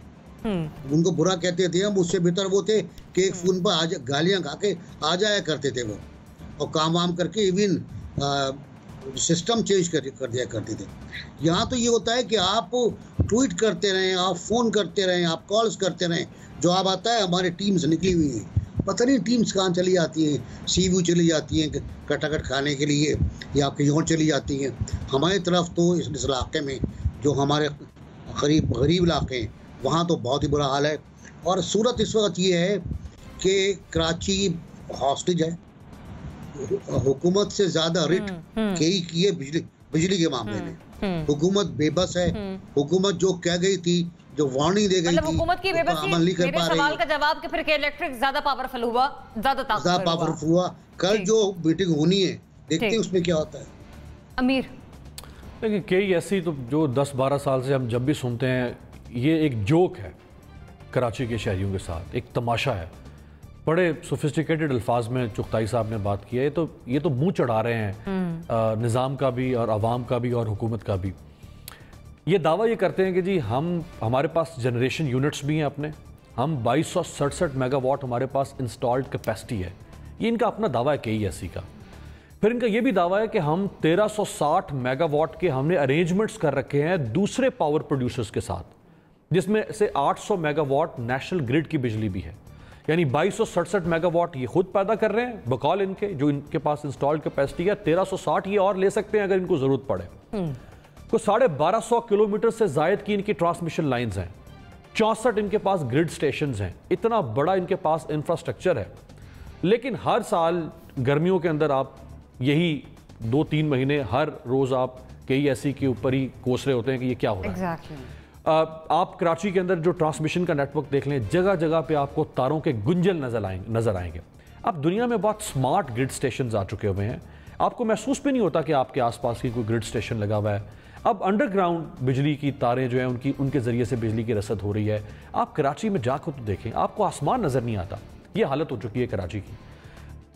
उनको बुरा कहते थे हम, उससे बेहतर वो थे कि एक फ़ोन पर गालियाँ खा के आ जाया करते थे वो, और काम वाम करके इवन सिस्टम चेंज कर दिया करते थे। यहाँ तो ये होता है कि आप ट्वीट करते रहें, आप फ़ोन करते रहें, आप कॉल्स करते रहें, जवाब आता है हमारी टीम्स निकली हुई हैं। पता नहीं टीम्स कहाँ चली जाती हैं, सीव्यू चली जाती हैं कटाकट खाने के लिए, या कहीं और चली जाती हैं। हमारी तरफ तो इस इलाके में जो हमारे गरीब इलाके हैं वहाँ तो बहुत ही बुरा हाल है। और सूरत इस वक्त ये है कि कराची हॉस्टेज है, हुकूमत से ज़्यादा रिट कई की है बिजली के मामले में। हुकूमत बेबस है। हुकूमत जो कह गई थी, जो वार्निंग दे गई थी, हुकूमत की बेबसी। मेरे सवाल का जवाब कि फिर इलेक्ट्रिक ज्यादा पावरफुल हुआ, ज्यादा पावरफुल हुआ। कल जो मीटिंग होनी है देखते हैं उसमें क्या होता है। अमीर देखिए, कई ऐसी तो जो 10-12 साल से हम जब भी सुनते हैं, ये एक जोक है कराची के शहरियों के साथ, एक तमाशा है। बड़े सोफिस्टिकेटेड अल्फाज में चुगताई साहब ने बात की है। ये तो मुंह चढ़ा रहे हैं निज़ाम का भी और अवाम का भी और हुकूमत का भी। ये दावा ये करते हैं कि जी हमारे पास जनरेशन यूनिट्स भी हैं अपने, हम 2267 मेगावाट हमारे पास इंस्टॉल्ड कैपेसिटी है। ये इनका अपना दावा है KESC का। फिर इनका ये भी दावा है कि हम 1360 मेगावाट के हमने अरेंजमेंट्स कर रखे हैं दूसरे पावर प्रोड्यूसर्स के साथ, जिसमें से 800 मेगावाट नेशनल ग्रिड की बिजली भी है। यानी 2267 मेगावाट ये खुद पैदा कर रहे हैं बकौल इनके, जो इनके पास इंस्टॉल्ड कैपेसिटी है। 1360 ये और ले सकते हैं अगर इनको ज़रूरत पड़े। को 1250 किलोमीटर से ज़ायद की इनकी ट्रांसमिशन लाइंस हैं, 64 इनके पास ग्रिड स्टेशंस हैं। इतना बड़ा इनके पास इंफ्रास्ट्रक्चर है। लेकिन हर साल गर्मियों के अंदर आप यही 2-3 महीने हर रोज़ आप KESC के ऊपर ही कोस रहे होते हैं कि ये क्या हो रहा है। आप कराची के अंदर जो ट्रांसमिशन का नेटवर्क देख लें, जगह जगह पे आपको तारों के गुंजल नजर आएंगे। अब दुनिया में बहुत स्मार्ट ग्रिड स्टेशन आ चुके हुए हैं, आपको महसूस भी नहीं होता कि आपके आसपास की कोई ग्रिड स्टेशन लगा हुआ है। अब अंडरग्राउंड बिजली की तारें जो हैं उनके ज़रिए से बिजली की रसद हो रही है। आप कराची में जाकर तो देखें, आपको आसमान नज़र नहीं आता। ये हालत हो चुकी है कराची की।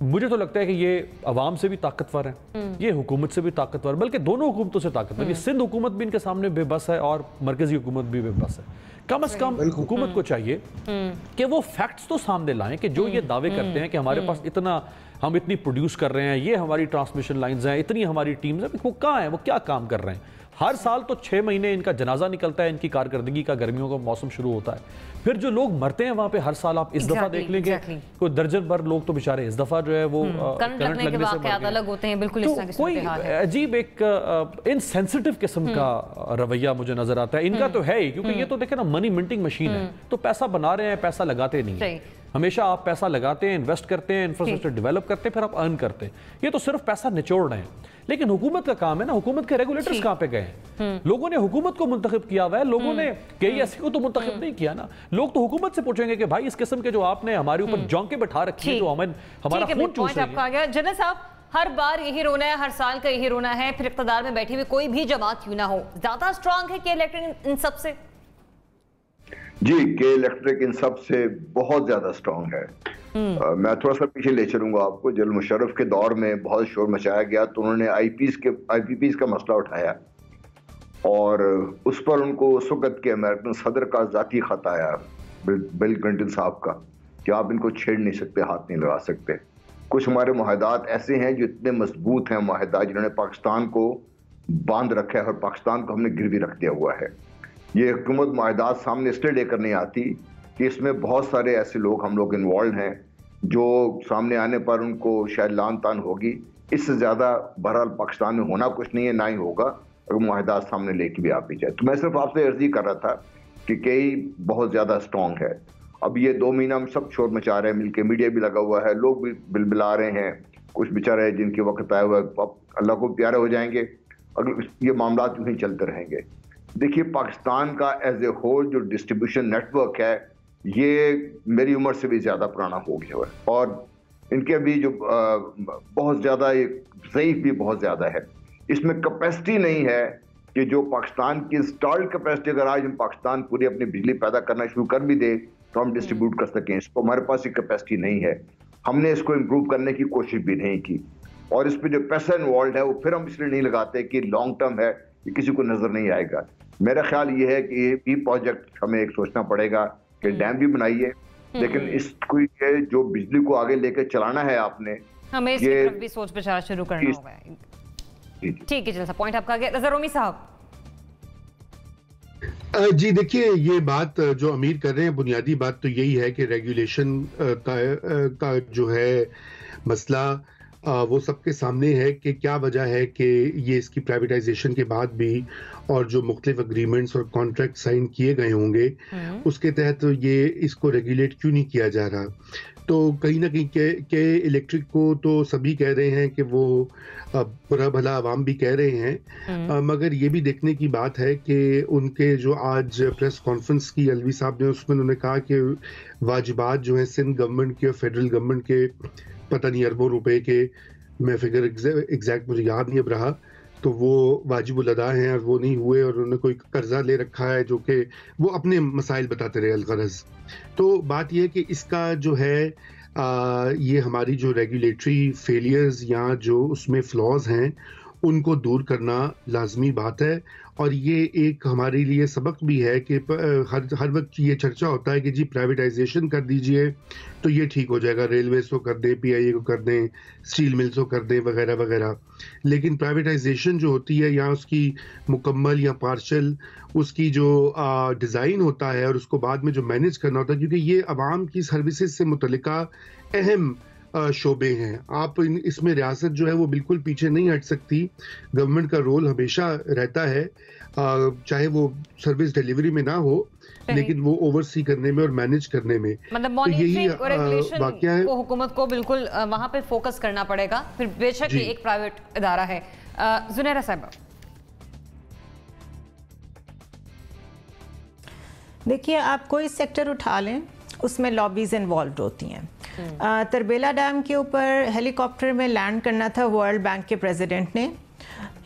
मुझे तो लगता है कि ये अवाम से भी ताकतवर है, ये हुकूमत से भी ताकतवर, बल्कि दोनों हुकूमतों से ताकतवर। ये सिंध हुकूमत भी इनके सामने बेबस है और मरकजी हुकूमत भी बेबस है। कम से कम हुकूमत को चाहिए कि वो फैक्ट्स तो सामने लाएं कि जो ये दावे करते हैं कि हमारे पास इतना, हम इतनी प्रोड्यूस कर रहे हैं, ये हमारी ट्रांसमिशन लाइंस हैं, इतनी हमारी टीम्स हैं, वो कहाँ हैं, वो क्या काम कर रहे हैं। हर साल तो 6 महीने इनका जनाजा निकलता है, इनकी कारकर्दगी का, गर्मियों का मौसम शुरू होता है। फिर जो लोग मरते हैं वहां पे हर साल आप इस दफा देख लेंगे कोई दर्जन भर लोग तो बेचारे इस दफा जो है वो करंट लगने के वाकयात अलग होते हैं। बिल्कुल तो कोई अजीब एक इनसेंसिटिव किस्म का रवैया मुझे नजर आता है इनका। तो है ही, क्योंकि ये तो देखे ना मनी मिंटिंग मशीन है, तो पैसा बना रहे हैं, पैसा लगाते नहीं है। हमेशा आप पैसा लगाते हैं, इन्वेस्ट करते हैं, इंफ्रास्ट्रक्चर डेवलप करते हैं, फिर आप अर्न करते हैं। ये तो सिर्फ पैसा निचोड़ रहे हैं। लेकिन हुकूमत का काम है ना, हुकूमत के रेगुलेटर्स कहाँ पे गए हैं? लोगों ने हुकूमत को मुंतखब किया हुआ है, लोगों ने KESC को तो मुंतखब नहीं किया ना। लोग तो हुकूमत से पूछेंगे कि भाई इस किस्म के जो आपने हमारे ऊपर जौंके बैठा रखी है, जो हमारा खून चूस रही है। जनरल साहब, हर बार यही रोना है, हर साल का यही रोना है, फिर इख्तिदार में बैठी हुई कोई भी जमात क्यों ना हो, ज्यादा स्ट्रांग है कि इलेक्ट्रिक इन सब से? जी, के इलेक्ट्रिक इन सब से बहुत ज्यादा स्ट्रांग है। मैं थोड़ा सा पीछे ले चलूंगा आपको। जनरल मुशर्रफ के दौर में बहुत शोर मचाया गया, तो उन्होंने IPPs का मसला उठाया और उस पर उनको उस वक्त के अमेरिकन सदर का ज़ाती खत आया बिल क्लिंटन साहब का कि आप इनको छेड़ नहीं सकते, हाथ नहीं लगा सकते। कुछ हमारे मुआहदात ऐसे हैं जो इतने मजबूत हैं, मुआहदात जिन्होंने पाकिस्तान को बांध रखा है और पाकिस्तान को हमने गिरवी रख दिया हुआ है। ये हुकूमत मुआहदात सामने इसलिए लेकर नहीं आती कि इसमें बहुत सारे ऐसे लोग हम लोग इन्वॉल्व हैं जो सामने आने पर उनको शायद लान तान होगी। इससे ज़्यादा बहरहाल पाकिस्तान में होना कुछ नहीं है, ना ही होगा अगर मुआहदात सामने लेके भी आ भी जाए। तो मैं सिर्फ आपसे अर्जी कर रहा था कि कई बहुत ज़्यादा स्ट्रॉन्ग है। अब ये 2 महीना में सब शोर मचा रहे हैं मिलके, मीडिया भी लगा हुआ है, लोग भी बिलबिला रहे हैं, कुछ बेचारे जिनके वक्त आए हुए अब अल्लाह को प्यारे हो जाएंगे अगर ये मामला यूं ही चलते रहेंगे। देखिए पाकिस्तान का एज ए होल जो डिस्ट्रीब्यूशन नेटवर्क है ये मेरी उम्र से भी ज़्यादा पुराना हो गया है और इनके अभी जो बहुत ज़्यादा ज़ईफ भी बहुत ज़्यादा है। इसमें कैपेसिटी नहीं है कि जो पाकिस्तान की इंस्टॉल्ड कैपेसिटी, अगर आज हम पाकिस्तान पूरी अपनी बिजली पैदा करना शुरू कर भी दे तो हम डिस्ट्रीब्यूट कर सकें, इसको हमारे पास ये कैपेसिटी नहीं है। हमने इसको इम्प्रूव करने की कोशिश भी नहीं की और इस पर जो पैसा इन्वॉल्व है वो फिर हम इसलिए नहीं लगाते कि लॉन्ग टर्म है, ये किसी को नजर नहीं आएगा। मेरा ख्याल ये है कि ये प्रोजेक्ट हमें एक सोचना पड़ेगा कि डैम भी बनाइए, लेकिन इसको जो बिजली को आगे लेकर चलाना है आपने, हमें इसकी तरफ भी सोच विचार शुरू करना होगा। ठीक है, जैसा पॉइंट आपका गया। रज़ा रोमी साहब जी देखिए, ये बात जो अमीर कर रहे हैं, बुनियादी बात तो यही है कि रेगुलेशन का जो है मसला वो सबके सामने है कि क्या वजह है कि ये इसकी प्राइवेटाइजेशन के बाद भी और जो मुख्तलिफ अग्रीमेंट्स और कॉन्ट्रैक्ट साइन किए गए होंगे उसके तहत ये इसको रेगुलेट क्यों नहीं किया जा रहा। तो कहीं ना कहीं के इलेक्ट्रिक को तो सभी कह रहे हैं कि वो बुरा भला आवाम भी कह रहे हैं, मगर ये भी देखने की बात है कि उनके जो आज प्रेस कॉन्फ्रेंस की अलवी साहब ने, उसमें उन्होंने कहा कि वाजिबात जो है सिंध गवर्नमेंट के और फेडरल गवर्नमेंट के पता नहीं अरबों रुपए के, मैं फिगर एग्जैक्ट मुझे याद नहीं अब रहा, तो वो वाजिबुल अदा हैं और वो नहीं हुए और उन्होंने कोई कर्जा ले रखा है जो कि वो अपने मसाइल बताते रहे अलगरज। तो बात यह है कि इसका जो है ये हमारी जो रेगुलेटरी फेलियर्स या जो उसमें फ्लॉज हैं उनको दूर करना लाजमी बात है। और ये एक हमारे लिए सबक भी है कि हर वक्त ये चर्चा होता है कि जी प्राइवेटाइजेशन कर दीजिए तो ये ठीक हो जाएगा, रेलवेज को कर दें, PIA को कर दें, स्टील मिल्स को कर दें वगैरह वगैरह। लेकिन प्राइवेटाइजेशन जो होती है या उसकी मुकम्मल या पार्शल उसकी जो डिज़ाइन होता है और उसको बाद में जो मैनेज करना होता है, क्योंकि ये आवाम की सर्विसेज से मुतल्लिका अहम शोबे हैं। आप इसमें रियासत जो है वो बिल्कुल पीछे नहीं हट सकती। गवर्नमेंट का रोल हमेशा रहता है, चाहे वो सर्विस डिलीवरी में ना हो लेकिन वो ओवरसी करने में और मैनेज करने में। मतलब मॉनिटरिंग और रेगुलेशन को हुकूमत को बिल्कुल वहां पे फोकस करना पड़ेगा, फिर बेशक ये एक प्राइवेट इदारा है। जुनैरा साहिबा, देखिए आप कोई सेक्टर उठा लें उसमें लॉबीज इन्वॉल्व होती हैं। तरबेला डैम के ऊपर हेलीकॉप्टर में लैंड करना था वर्ल्ड बैंक के प्रेसिडेंट ने।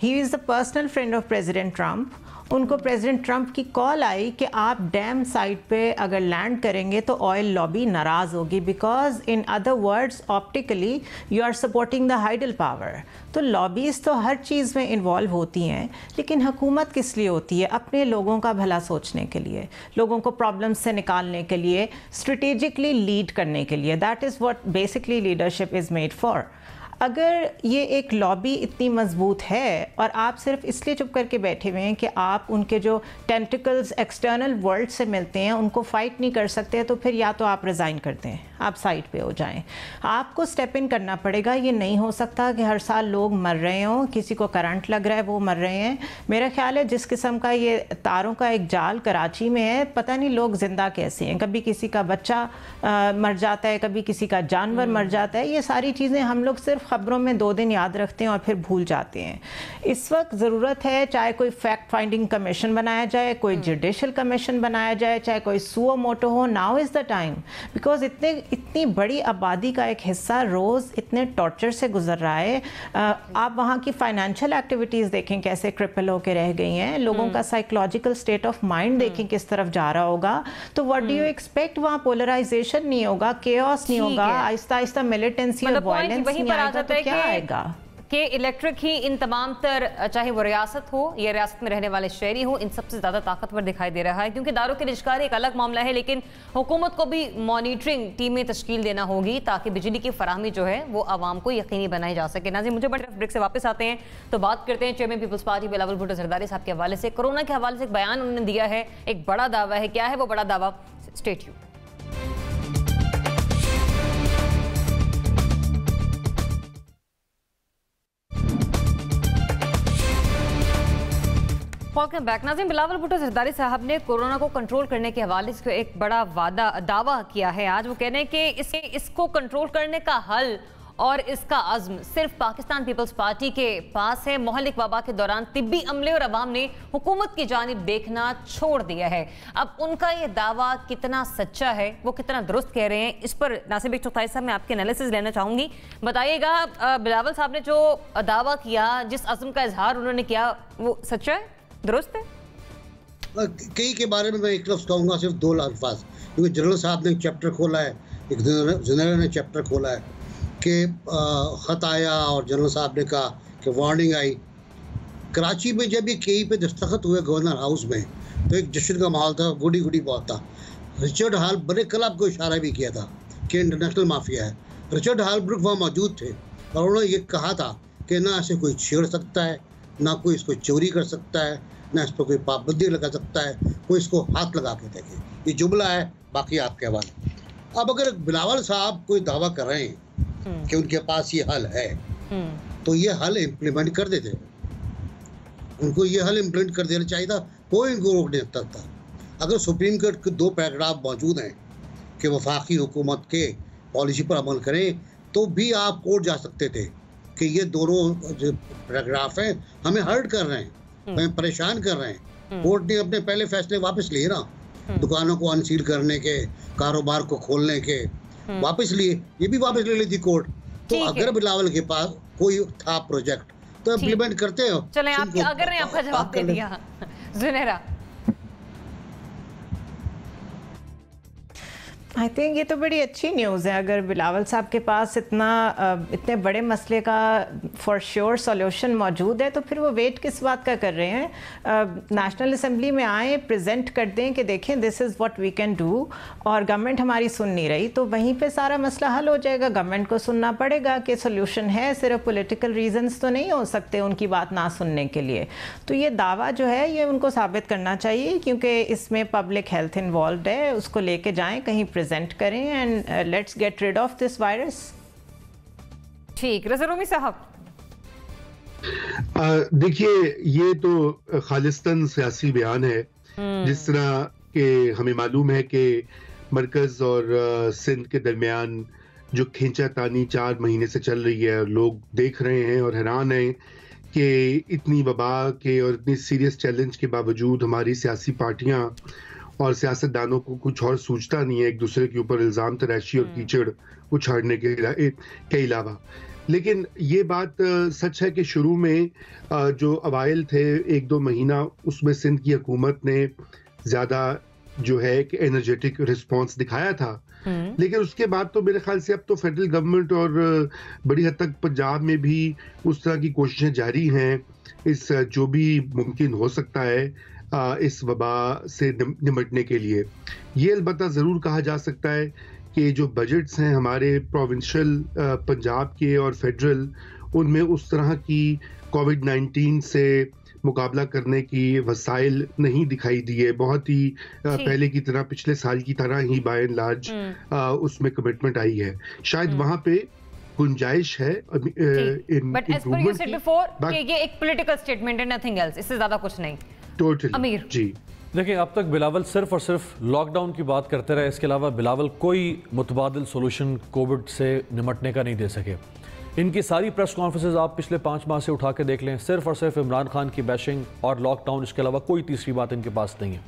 He is the personal friend of president Trump. उनको प्रेसिडेंट ट्रंप की कॉल आई कि आप डैम साइट पे अगर लैंड करेंगे तो ऑयल लॉबी नाराज़ होगी, because in other words optically you are supporting the hydel power. तो लॉबीज़ तो हर चीज़ में इन्वॉल्व होती हैं, लेकिन हुकूमत किस लिए होती है? अपने लोगों का भला सोचने के लिए, लोगों को प्रॉब्लम्स से निकालने के लिए, स्ट्रेटेजिकली लीड करने के लिए। That is what basically leadership is made for. अगर ये एक लॉबी इतनी मजबूत है और आप सिर्फ इसलिए चुप करके बैठे हुए हैं कि आप उनके जो टेंटिकल्स एक्सटर्नल वर्ल्ड से मिलते हैं उनको फाइट नहीं कर सकते, तो फिर या तो आप रिज़ाइन करते हैं, आप साइड पे हो जाएं। आपको स्टेप इन करना पड़ेगा। ये नहीं हो सकता कि हर साल लोग मर रहे हों, किसी को करंट लग रहा है वो मर रहे हैं। मेरा ख्याल है जिस किस्म का ये तारों का एक जाल कराची में है, पता नहीं लोग जिंदा कैसे हैं। कभी किसी का बच्चा मर जाता है, कभी किसी का जानवर मर जाता है। ये सारी चीज़ें हम लोग सिर्फ खबरों में 2 दिन याद रखते हैं और फिर भूल जाते हैं। इस वक्त ज़रूरत है चाहे कोई फैक्ट फाइंडिंग कमीशन बनाया जाए, कोई जुडिशल कमीशन बनाया जाए, चाहे कोई सुओ मोटो हो। Now is the time, because इतनी बड़ी आबादी का एक हिस्सा रोज़ इतने टॉर्चर से गुजर रहा है। आप वहाँ की फाइनेंशियल एक्टिविटीज़ देखें कैसे क्रिपल होकर रह गई हैं, लोगों का साइकोलॉजिकल स्टेट ऑफ माइंड देखें किस तरफ जा रहा होगा। तो व्हाट डू यू एक्सपेक्ट? वहाँ पोलराइजेशन नहीं होगा, केओस नहीं होगा, आहिस्ता आहिस्ता मिलिटेंसी और वायलेंस नहीं आएगा, तो क्या आएगा? कि इलेक्ट्रिक ही इन तमाम तर, चाहे वो रियासत हो या रियासत में रहने वाले शहरी हो, इन सबसे ज़्यादा ताकतवर दिखाई दे रहा है। क्योंकि दारू की निजकारी एक अलग मामला है, लेकिन हुकूमत को भी मॉनिटरिंग टीमें तश्कील देना होगी ताकि बिजली की फराहमी जो है वो आवाम को यकीनी बनाई जा सके। नाज़रीन, मुझे बड़े ब्रेक से वापस आते हैं तो बात करते हैं chairman People's Party Bilawal Bhutto Zardari sahab के हवाले से। कोरोना के हवाले से एक बयान उन्होंने दिया है, एक बड़ा दावा है। क्या है वो बड़ा दावा? Stay tuned. Welcome back. नाज़रीन, बिलावल भुट्टो ज़रदारी साहब ने कोरोना को कंट्रोल करने के हवाले से एक बड़ा दावा किया है आज। वो कह रहे हैं कि इसको कंट्रोल करने का हल और इसका अज़्म सिर्फ पाकिस्तान पीपल्स पार्टी के पास है। मोहल्लिक वबा के दौरान तिब्बी अमले और अवाम ने हुकूमत की जानिब देखना छोड़ दिया है। अब उनका ये दावा कितना सच्चा है, वो कितना दुरुस्त कह रहे हैं, इस पर नासिर चौथाई साहब मैं आपके एनालिसिस लेना चाहूँगी। बताइएगा, बिलावल साहब ने जो दावा किया, जिस अज़्म का इजहार उन्होंने किया, वो सच्चा है, दुरुस्त है? कई के बारे में मैं एक लफ्ज़ कहूँगा, सिर्फ दो अल्फाज, क्योंकि जनरल साहब ने एक चैप्टर खोला है, एक जनरल ने चैप्टर खोला है कि ख़त आया और जनरल साहब ने कहा कि वार्निंग आई। कराची में जब ये केई पे दस्तखत हुए गवर्नर हाउस में तो एक जश्न का माहौल था, गुडी गुडी बहुत था। रिचर्ड हालब्रुक क्लब को इशारा भी किया था कि इंटरनेशनल माफिया है। रिचर्ड हालब्रुक वहाँ मौजूद थे और उन्होंने ये कहा था कि ना इसे कोई छेड़ सकता है, ना कोई इसको चोरी कर सकता है, ना इस पर कोई पाबंदी लगा सकता है, कोई इसको हाथ लगा के देखे। ये जुमला है, बाकी आपके हवाले। अब अगर बिलावल साहब कोई दावा कर रहे हैं कि उनके पास ये हल है, तो ये हल इम्प्लीमेंट कर देते, उनको ये हल इम्प्लीमेंट कर देना चाहिए था, कोई इनको रोक नहीं सकता था। अगर सुप्रीम कोर्ट के 2 पैराग्राफ मौजूद हैं कि वफाकी हुकूमत के पॉलिसी पर अमल करें, तो भी आप कोर्ट जा सकते थे कि ये दोनों जो पैराग्राफ हैं हमें हर्ट कर रहे हैं, हमें परेशान कर रहे हैं। कोर्ट ने अपने पहले फैसले वापस लिए ना, दुकानों को अनसील करने के, कारोबार को खोलने के वापस लिए, ये भी वापस ले ली थी कोर्ट। तो अगर बिलावल के पास कोई था प्रोजेक्ट तो इम्प्लीमेंट करते हो। चलें, अगर ने आपका जवाब दे दिया। ज़ुनैरा, आई थिंक ये तो बड़ी अच्छी न्यूज़ है। अगर बिलावल साहब के पास इतने बड़े मसले का फॉर श्योर सॉल्यूशन मौजूद है, तो फिर वो वेट किस बात का कर रहे हैं? नेशनल असेंबली में आए, प्रेजेंट कर दें कि देखें this is what we can do, और गवर्नमेंट हमारी सुन नहीं रही, तो वहीं पे सारा मसला हल हो जाएगा। गवर्नमेंट को सुनना पड़ेगा कि सोल्यूशन है, सिर्फ पॉलिटिकल रीजंस तो नहीं हो सकते उनकी बात ना सुनने के लिए। तो ये दावा जो है ये उनको साबित करना चाहिए, क्योंकि इसमें पब्लिक हेल्थ इन्वॉल्व है। उसको लेके जाएँ, कहीं प्रेजेंट करें, and let's get rid of this virus. ठीक, रज़ा रूमी साहब। देखिए, ये तो खालिस्तान सियासी बयान है। जिस तरह के हमें मालूम है कि मरकज और सिंध के दरमियान जो खींचातानी 4 महीने से चल रही है, लोग देख रहे हैं और हैरान हैं कि इतनी वबा के और इतनी सीरियस चैलेंज के बावजूद हमारी सियासी पार्टियां और सियासतदानों को कुछ और सूझता नहीं है एक दूसरे के ऊपर इल्ज़ाम तराशी और कीचड़ उछाड़ने के अलावा। लेकिन ये बात सच है कि शुरू में जो अवाइल थे 1-2 महीना, उसमें सिंध की हुकूमत ने ज़्यादा जो है कि एनर्जेटिक रिस्पॉन्स दिखाया था। लेकिन उसके बाद तो मेरे ख्याल से अब तो फेडरल गवर्नमेंट और बड़ी हद तक पंजाब में भी उस तरह की कोशिशें जारी हैं, इस जो भी मुमकिन हो सकता है इस वबा से निपटने के लिए। ये अलबत्ता ज़रूर कहा जा सकता है कि जो बजट्स हैं हमारे प्रोविंशियल पंजाब के और फेडरल, उनमें उस तरह की कोविड-19 से मुकाबला करने की वसाइल नहीं दिखाई दी है। बहुत ही पहले की तरह, पिछले साल की तरह ही बाय एंड लार्ज उसमें कमिटमेंट आई है। शायद वहाँ पे गुंजाइश है but as per you said before कि ये एक पॉलिटिकल स्टेटमेंट है, नथिंग एल्स, इससे ज्यादा कुछ नहीं। अमीर जी, देखिए, अब तक बिलावल सिर्फ और सिर्फ लॉकडाउन की बात करते रहे, इसके अलावा बिलावल कोई मुतबादिल सोल्यूशन कोविड से निपटने का नहीं दे सके। इनकी सारी प्रेस कॉन्फ्रेंसेज आप पिछले 5 माह से उठा के देख लें, सिर्फ और सिर्फ इमरान खान की बैशिंग और लॉकडाउन, इसके अलावा कोई तीसरी बात इनके पास नहीं है।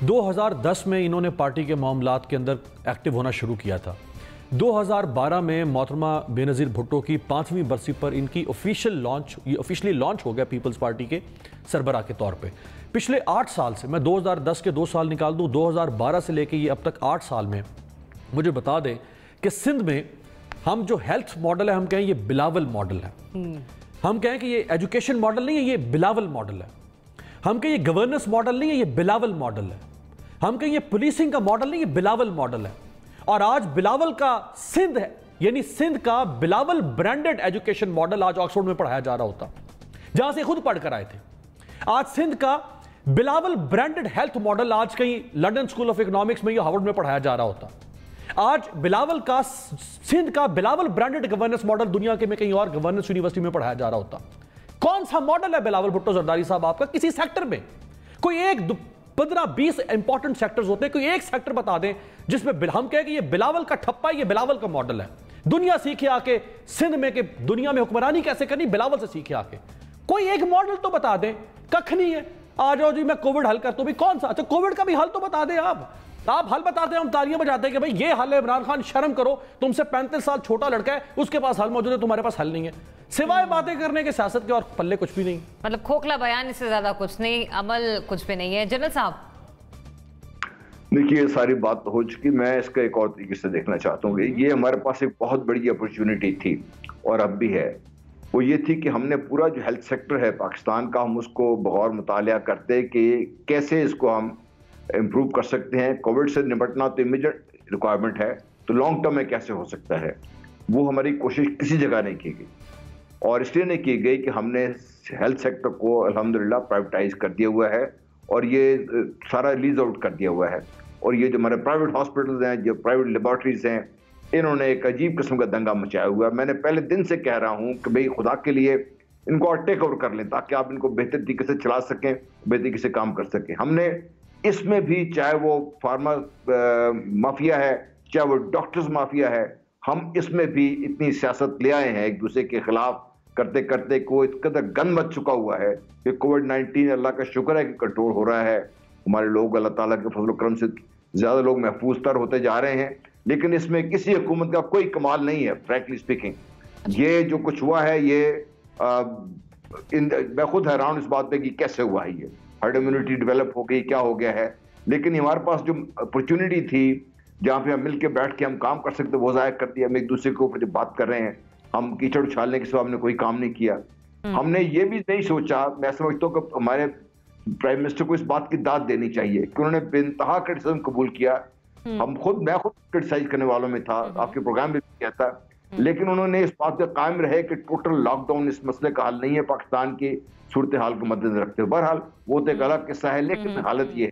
2010 में इन्होंने पार्टी के मामलात के अंदर एक्टिव होना शुरू किया था। 2012 में मोहतरमा बेनज़ीर भुट्टो की 5वीं बरसी पर इनकी ऑफिशियली लॉन्च हो गया पीपल्स पार्टी के सरबराह के तौर पे। पिछले 8 साल से, मैं 2010 के 2 साल निकाल दूं, 2012 से लेके ये अब तक 8 साल में मुझे बता दें कि सिंध में हम जो हेल्थ मॉडल है, हम कहें ये बिलावल मॉडल है। हम कहें कि ये एजुकेशन मॉडल नहीं है, ये बिलावल मॉडल है। हम कहें ये गवर्नेंस मॉडल नहीं है, ये बिलावल मॉडल है। हम कहें ये पुलिसिंग का मॉडल नहीं, ये बिलावल मॉडल है। और आज बिलावल का सिंध है, यानी सिंध का बिलावल ब्रांडेड एजुकेशन मॉडल आज ऑक्सफोर्ड में पढ़ाया जा रहा होता, जहां से खुद पढ़ कर आए थे। आज सिंध का बिलावल ब्रांडेड हेल्थ मॉडल आज कहीं लंदन स्कूल ऑफ इकोनॉमिक्स में या हार्वर्ड में पढ़ाया जा रहा होता। आज बिलावल का सिंध का बिलावल ब्रांडेड गवर्नेंस मॉडल दुनिया के में कहीं और गवर्नेंस यूनिवर्सिटी में पढ़ाया जा रहा होता। कौन सा मॉडल है बिलावल भुट्टो जरदारी साहब आपका? किसी सेक्टर में कोई एक 15-20 इंपॉर्टेंट सेक्टर्स होते हैं, कोई एक सेक्टर बता दें जिसमें हम कहें कि ये बिलावल का ठप्पा है, ये बिलावल का मॉडल है। दुनिया सीखे आके सिंध में कि दुनिया में हुक्मरानी कैसे करनी, बिलावल से सीखे आके। कोई एक मॉडल तो बता दें। कख नहीं है। आ जाओ जी मैं कोविड हल करता हूं, भी कौन सा? अच्छा कोविड का भी हल तो बता दें आप हल बताते हैं, हम तालियां बजाते हैं कि भाई ये हल है। इमरान खान शर्म करो, तुमसे 35 साल छोटा लड़का है, उसके पास हल मौजूद है, तुम्हारे पास हल नहीं है। सिवाय बातें करने के सियासत के और पल्ले कुछ भी नहीं। मतलब खोखला बयान, इससे ज्यादा कुछ नहीं, अमल कुछ भी नहीं है। जनरल साहब देखिए, सारी बात तो हो चुकी। मैं इसका एक और तरीके से देखना चाहता हूँ। ये हमारे पास एक बहुत बड़ी अपॉर्चुनिटी थी और अब भी है। वो ये थी कि हमने पूरा जो हेल्थ सेक्टर है पाकिस्तान का, हम उसको बगौर मुतालिया करते कि कैसे इसको हम इम्प्रूव कर सकते हैं। कोविड से निपटना तो इमीडिएट रिक्वायरमेंट है, तो लॉन्ग टर्म में कैसे हो सकता है, वो हमारी कोशिश किसी जगह नहीं की गई। और इसलिए नहीं की गई कि हमने हेल्थ सेक्टर को अल्हम्दुलिल्लाह प्राइवेटाइज कर दिया हुआ है और ये सारा रिलीज आउट कर दिया हुआ है। और ये जो हमारे प्राइवेट हॉस्पिटल्स हैं, जो प्राइवेट लेबॉर्ट्रीज हैं, इन्होंने एक अजीब किस्म का दंगा मचाया हुआ है। मैंने पहले दिन से कह रहा हूँ कि भाई खुदा के लिए इनको और टेक ओवर कर लें ताकि आप इनको बेहतर तरीके से चला सकें, बेहतर तरीके से काम कर सकें। हमने इसमें भी, चाहे वो फार्मा माफिया है, चाहे वो डॉक्टर्स माफिया है, हम इसमें भी इतनी सियासत ले आए हैं एक दूसरे के खिलाफ करते करते को इस कदर गंद मच चुका हुआ है कि कोविड-19 अल्लाह का शुक्र है कि कंट्रोल हो रहा है। हमारे लोग अल्लाह ताला के फजल करम से ज्यादा लोग महफूज तर होते जा रहे हैं, लेकिन इसमें किसी हुकूमत का कोई कमाल नहीं है। फ्रैंकली स्पीकिंग ये जो कुछ हुआ है, ये मैं खुद हैरान हूं इस बात पे कि कैसे हुआ है। ये हर्ड इम्यूनिटी डेवलप हो गई, क्या हो गया है। लेकिन हमारे पास जो अपॉर्चुनिटी थी जहाँ पे हम मिलकर बैठ के हम काम कर सकते, वो ज़ाया कर दिया। हम एक दूसरे के ऊपर जब बात कर रहे हैं, हम कीचड़ उछालने के सिवा हमने कोई काम नहीं किया। हमने ये भी नहीं सोचा, मैं समझता हूँ कि हमारे प्राइम मिनिस्टर को इस बात की दाद देनी चाहिए कि उन्होंने बेइंतहा क्रिटिसिज्म कबूल किया। मैं खुद क्रिटिसाइज करने वालों में था, आपके प्रोग्राम में भी किया था, लेकिन उन्होंने इस बात पे कायम रहे कि टोटल लॉकडाउन इस मसले का हल नहीं है पाकिस्तान की सूरत हाल को मद्देनजर रखते हुए। बहरहाल वो तो एक अलग किस्सा है, लेकिन हालत ये है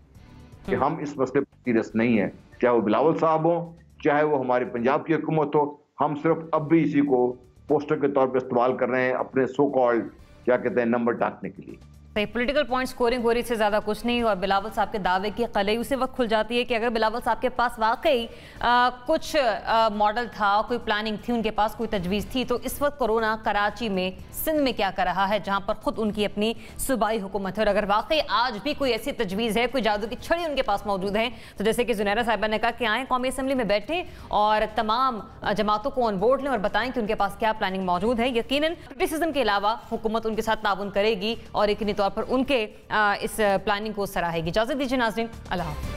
कि हम इस मसले पर सीरियस नहीं है, चाहे वो बिलावल साहब हो, चाहे वो हमारी पंजाब की हुकूमत हो। हम सिर्फ अब भी इसी को पोस्टर के तौर पर इस्तेमाल कर रहे हैं अपने सो कॉल्ड क्या कहते हैं नंबर टाकने के लिए। सही, पॉलिटिकल पॉइंट स्कोरिंग हो रही से ज़्यादा कुछ नहीं। और बिलावल साहब के दावे की कलई उसी वक्त खुल जाती है कि अगर बिलावल साहब के पास वाकई कुछ मॉडल था, कोई प्लानिंग थी, उनके पास कोई तजवीज़ थी, तो इस वक्त कोरोना कराची में, सिंध में क्या कर रहा है जहां पर खुद उनकी अपनी सूबाई हुकूमत है। और अगर वाकई आज भी कोई ऐसी तजवीज़ है, कोई जादू की छड़ी उनके पास मौजूद है, तो जैसे कि जुनैरा साहिबा ने कहा कि आएँ कौमी असम्बली में बैठे और तमाम जमातों को ऑन बोर्ड लें और बताएं कि उनके पास क्या प्लानिंग मौजूद है। यकीनन क्रिटिसिज्म के अलावा हुकूमत उनके साथ ताउन करेगी और यकीनी तौर पर उनके इस प्लानिंग को सराहेगी। इजाज़त दीजिए नाज़रीन, अल्लाह।